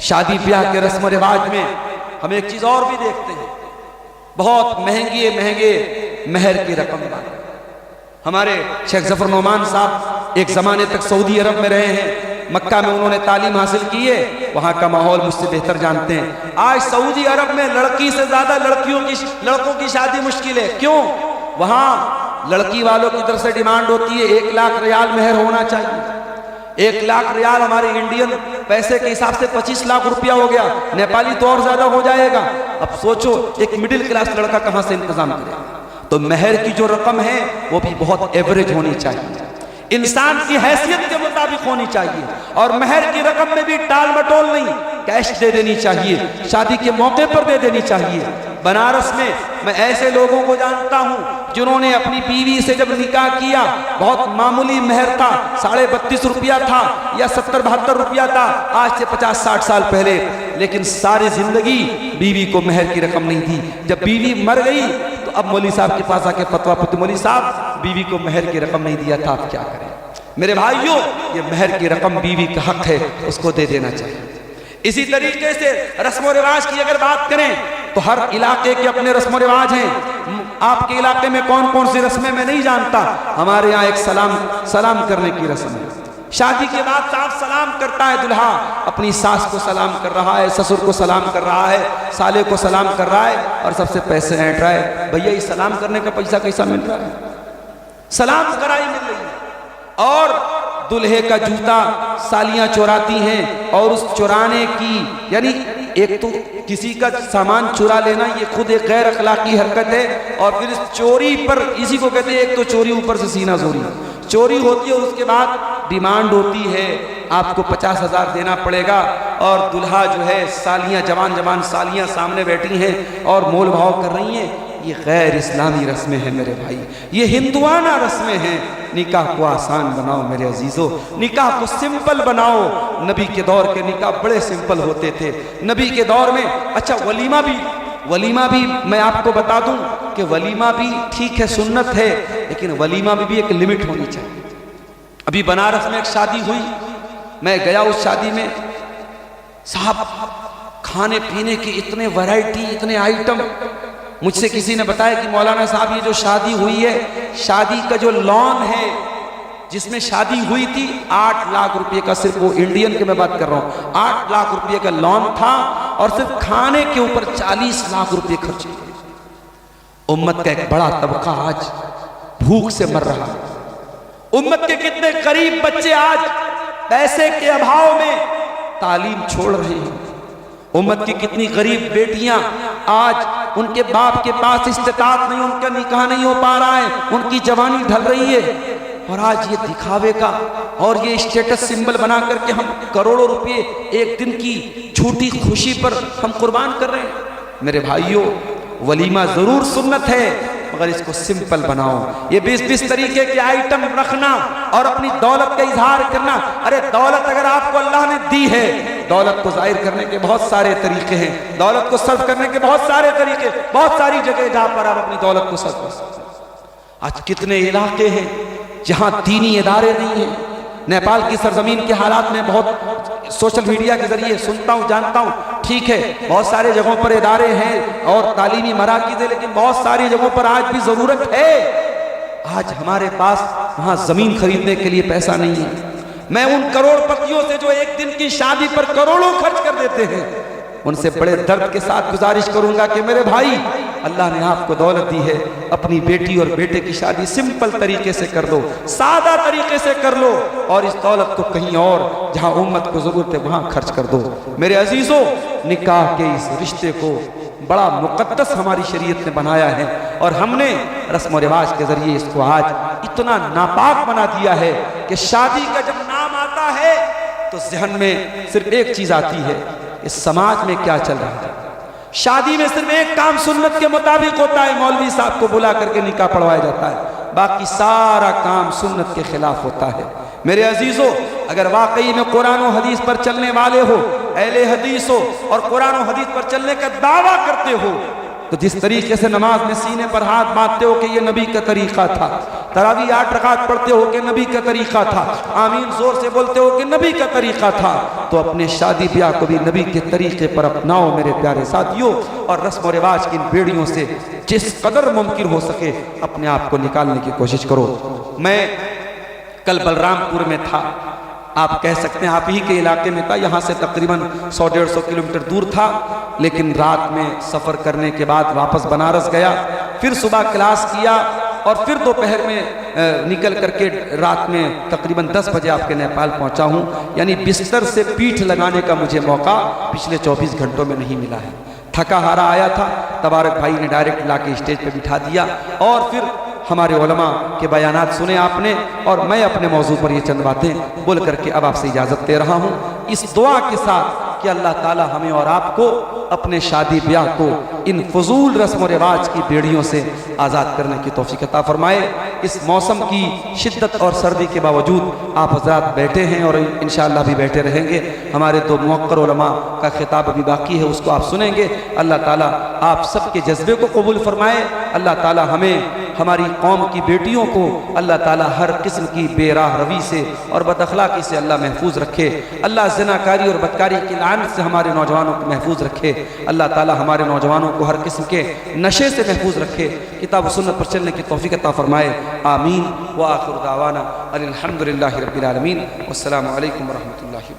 शादी ब्याह के रस्म रिवाज में हम एक चीज और भी देखते हैं, बहुत महंगे महर की रकम। हमारे शेख जफर नोमान साहब एक जमाने तक सऊदी अरब में रहे हैं, मक्का में उन्होंने तालीम हासिल की है, वहां का माहौल मुझसे बेहतर जानते हैं। आज सऊदी अरब में लड़की से ज्यादा लड़कों की शादी मुश्किल है। क्यों? वहां लड़की वालों की तरफ से डिमांड होती है 1 लाख रियाल मेहर होना चाहिए। 1 लाख रियाल हमारे इंडियन पैसे के हिसाब से 25 लाख रुपया हो गया, नेपाली तो और ज्यादा हो जाएगा। अब सोचो एक मिडिल क्लास लड़का कहां से इंतजाम करेगा। तो महर की जो रकम है वो भी बहुत एवरेज होनी चाहिए, इंसान की हैसियत के मुताबिक होनी चाहिए। और महर की रकम में भी टाल मटोल नहीं, कैश दे देनी चाहिए, शादी के मौके पर दे देनी चाहिए। बनारस में मैं ऐसे लोगों को जानता हूं जिन्होंने अपनी बीवी से जब निकाह किया, बहुत मामूली महर था, 32.5 रुपया था या 70-72 रुपया था, आज से 50-60 साल पहले, लेकिन सारी जिंदगी बीवी को महर की रकम नहीं दी। जब बीवी मर गई तो अब मौलवी साहब के पास आके फतवा पूछते, मौलवी साहब बीवी को महर की रकम नहीं दिया था, आप क्या करें? मेरे भाइयों, ये महर की रकम बीवी का हक है, उसको दे देना चाहिए। इसी तरीके से रस्म व रिवाज की अगर बात करें तो हर इलाके के अपने रस्म व रिवाज हैं। आपके इलाके में कौन कौन सी रस्में मैं नहीं जानता, हमारे यहाँ एक सलाम करने की रस्म है। शादी के बाद साफ सलाम करता है दुल्हा, अपनी सास को सलाम कर रहा है, ससुर को सलाम कर रहा है, साले को सलाम कर रहा है और सबसे पैसे ऐंठ रहा है। भैया इस सलाम करने का पैसा कैसा मिल रहा है? सलाम कराई मिल रही है। और दुल्हे का जूता सालियां चुराती हैं, और उस चुराने की, यानी एक तो किसी का सामान चुरा लेना ये खुद एक गैर अखलाकी हरकत है, और फिर इस चोरी पर, इसी को कहते हैं एक तो चोरी, ऊपर से सीना चोरी। चोरी होती है, उसके बाद डिमांड होती है, आपको 50,000 देना पड़ेगा, और दुल्हा जो है, सालियां जवान सालियां सामने बैठी हैं और मोल भाव कर रही हैं। ये गैर इस्लामी रस्में हैं मेरे भाई, ये हिंदुआना रस्में हैं। निकाह को आसान बनाओ मेरे अजीजों, निकाह को सिंपल बनाओ। नबी के दौर के निकाह बड़े सिंपल होते थे। नबी के दौर में, अच्छा वलीमा भी मैं आपको बता दूं कि वलीमा भी ठीक है, सुन्नत है, लेकिन वलीमा में भी एक लिमिट होनी चाहिए। अभी बनारस में एक शादी हुई, मैं गया उस शादी में, साहब खाने पीने की इतने वैरायटी, इतने आइटम। मुझसे किसी ने बताया कि मौलाना साहब ये जो शादी हुई है, शादी का जो लॉन है जिसमें शादी हुई थी, 8 लाख रुपए का, सिर्फ वो इंडियन के मैं बात कर रहा हूँ, 8 लाख रुपए का लॉन था, और सिर्फ खाने के ऊपर 40 लाख रुपए खर्च किए। उम्मत का एक बड़ा तबका आज भूख से मर रहा है। उम्मत के कितने गरीब बच्चे आज पैसे के अभाव में तालीम छोड़ रहे हैं। उम्मत की कितनी गरीब बेटियां आज उनके बाप के पास इस्तेताअत नहीं, उनका निकाह नहीं हो पा रहा है, उनकी जवानी ढल रही है, और आज ये दिखावे का और ये स्टेटस सिंबल बना करके हम करोड़ों रुपए एक दिन की छोटी खुशी पर हम कुर्बान कर रहे हैं। मेरे भाइयों, वलीमा जरूर सुन्नत है, मगर इसको सिंपल बनाओ। ये 20-20 तरीके के आइटम रखना और अपनी दौलत का इजहार करना, अरे दौलत अगर आपको अल्लाह ने दी है, दौलत को जाहिर करने के बहुत सारे तरीके हैं, दौलत को सर्व करने के बहुत सारे तरीके, बहुत सारी जगह जहां पर आप अपनी दौलत को सर्व कर सकते हैं। आज कितने इलाके हैं जहां दीनी इदारे नहीं है। नेपाल की सरजमीन के हालात में बहुत सोशल मीडिया के जरिए सुनता हूं, जानता हूं, ठीक है बहुत सारे जगहों पर इदारे हैं और तालीमी मराकिज़ है, लेकिन बहुत सारी जगहों पर आज भी जरूरत है। आज हमारे पास वहां जमीन खरीदने के लिए पैसा नहीं है। मैं उन करोड़पतियों से जो एक दिन की शादी पर करोड़ों खर्च कर देते हैं, उनसे बड़े दर्द के साथ गुजारिश करूंगा कि मेरे भाई, अल्लाह ने आपको दौलत दी है, अपनी बेटी और बेटे की शादी सिंपल तरीके से कर दो, सादा तरीके से कर लो, और इस दौलत को कहीं और जहां उम्मत को जरूरत है वहां खर्च कर दो। मेरे अजीजों, निकाह के इस रिश्ते को बड़ा मुकद्दस हमारी शरीयत ने बनाया है, और हमने रस्म रिवाज के जरिए इसको आज इतना नापाक बना दिया है कि शादी का जब नाम आता है तो जहन में सिर्फ एक चीज आती है, इस समाज में क्या चल रहा है। शादी में सिर्फ एक काम सुन्नत के मुताबिक होता है, मौलवी साहब को बुला करके निकाह पढ़वाया जाता है, बाकी सारा काम सुन्नत के खिलाफ होता है। मेरे अजीजों, अगर वाकई में कुरान और हदीस पर चलने वाले हो, अहले हदीस हो और कुरान और हदीस पर चलने का दावा करते हो, तो जिस तरीके से नमाज में सीने पर हाथ बांधते हो कि ये नबी का तरीका था, तरावी 8 रकात पढ़ते हो कि नबी का तरीका था, आमीन जोर से बोलते हो कि नबी का तरीका था, तो अपने शादी ब्याह को भी नबी के तरीके पर अपनाओ मेरे प्यारे साथियों, और रस्म और रिवाज की इन बेड़ियों से जिस कदर मुमकिन हो सके अपने आप को निकालने की कोशिश करो। मैं कल बलरामपुर में था, आप कह सकते हैं आप ही के इलाके में था, यहाँ से तकरीबन 100-150 किलोमीटर दूर था, लेकिन रात में सफ़र करने के बाद वापस बनारस गया, फिर सुबह क्लास किया और फिर दोपहर में निकल करके रात में तकरीबन 10 बजे आपके नेपाल पहुँचा हूँ। यानी बिस्तर से पीठ लगाने का मुझे मौका पिछले 24 घंटों में नहीं मिला है। थका हारा आया था, तबारक भाई ने डायरेक्ट लाके स्टेज पे बिठा दिया और फिर हमारे उलमा के बयानात सुने आपने, और मैं अपने मौजू पर ये चंद बातें बोल करके अब आपसे इजाज़त दे रहा हूँ, इस दुआ के साथ कि अल्लाह ताला हमें और आपको अपने शादी ब्याह को इन फजूल रस्म व रिवाज की बेड़ियों से आज़ाद करने की तौफीक अता फरमाए। इस मौसम की शिद्दत और सर्दी के बावजूद आप हज़रात बैठे हैं और इंशाअल्लाह भी बैठे रहेंगे। हमारे दो मुवक्कर उलमा का खिताब अभी बाकी है, उसको आप सुनेंगे। अल्लाह ताला आप सबके जज्बे को कबूल फरमाए। अल्लाह ताला हमें, हमारी कौम की बेटियों को अल्लाह ताला हर किस्म की बेराह रवी से और बदअखलाकी से अल्लाह महफूज रखे। अल्लाह ज़िनाकारी और बदकारी की लानत से हमारे नौजवानों को महफूज रखे। अल्लाह ताला हमारे नौजवानों को हर किस्म के नशे से महफूज रखे। किताब सुन्नत पर चलने की तौफीक अता फरमाए। आमीन व आखिर दावाना अनिल हम्दुलिल्लाहि रब्बिल आलमीन। वस्सलामु अलैकुम व रहमतुल्लाहि।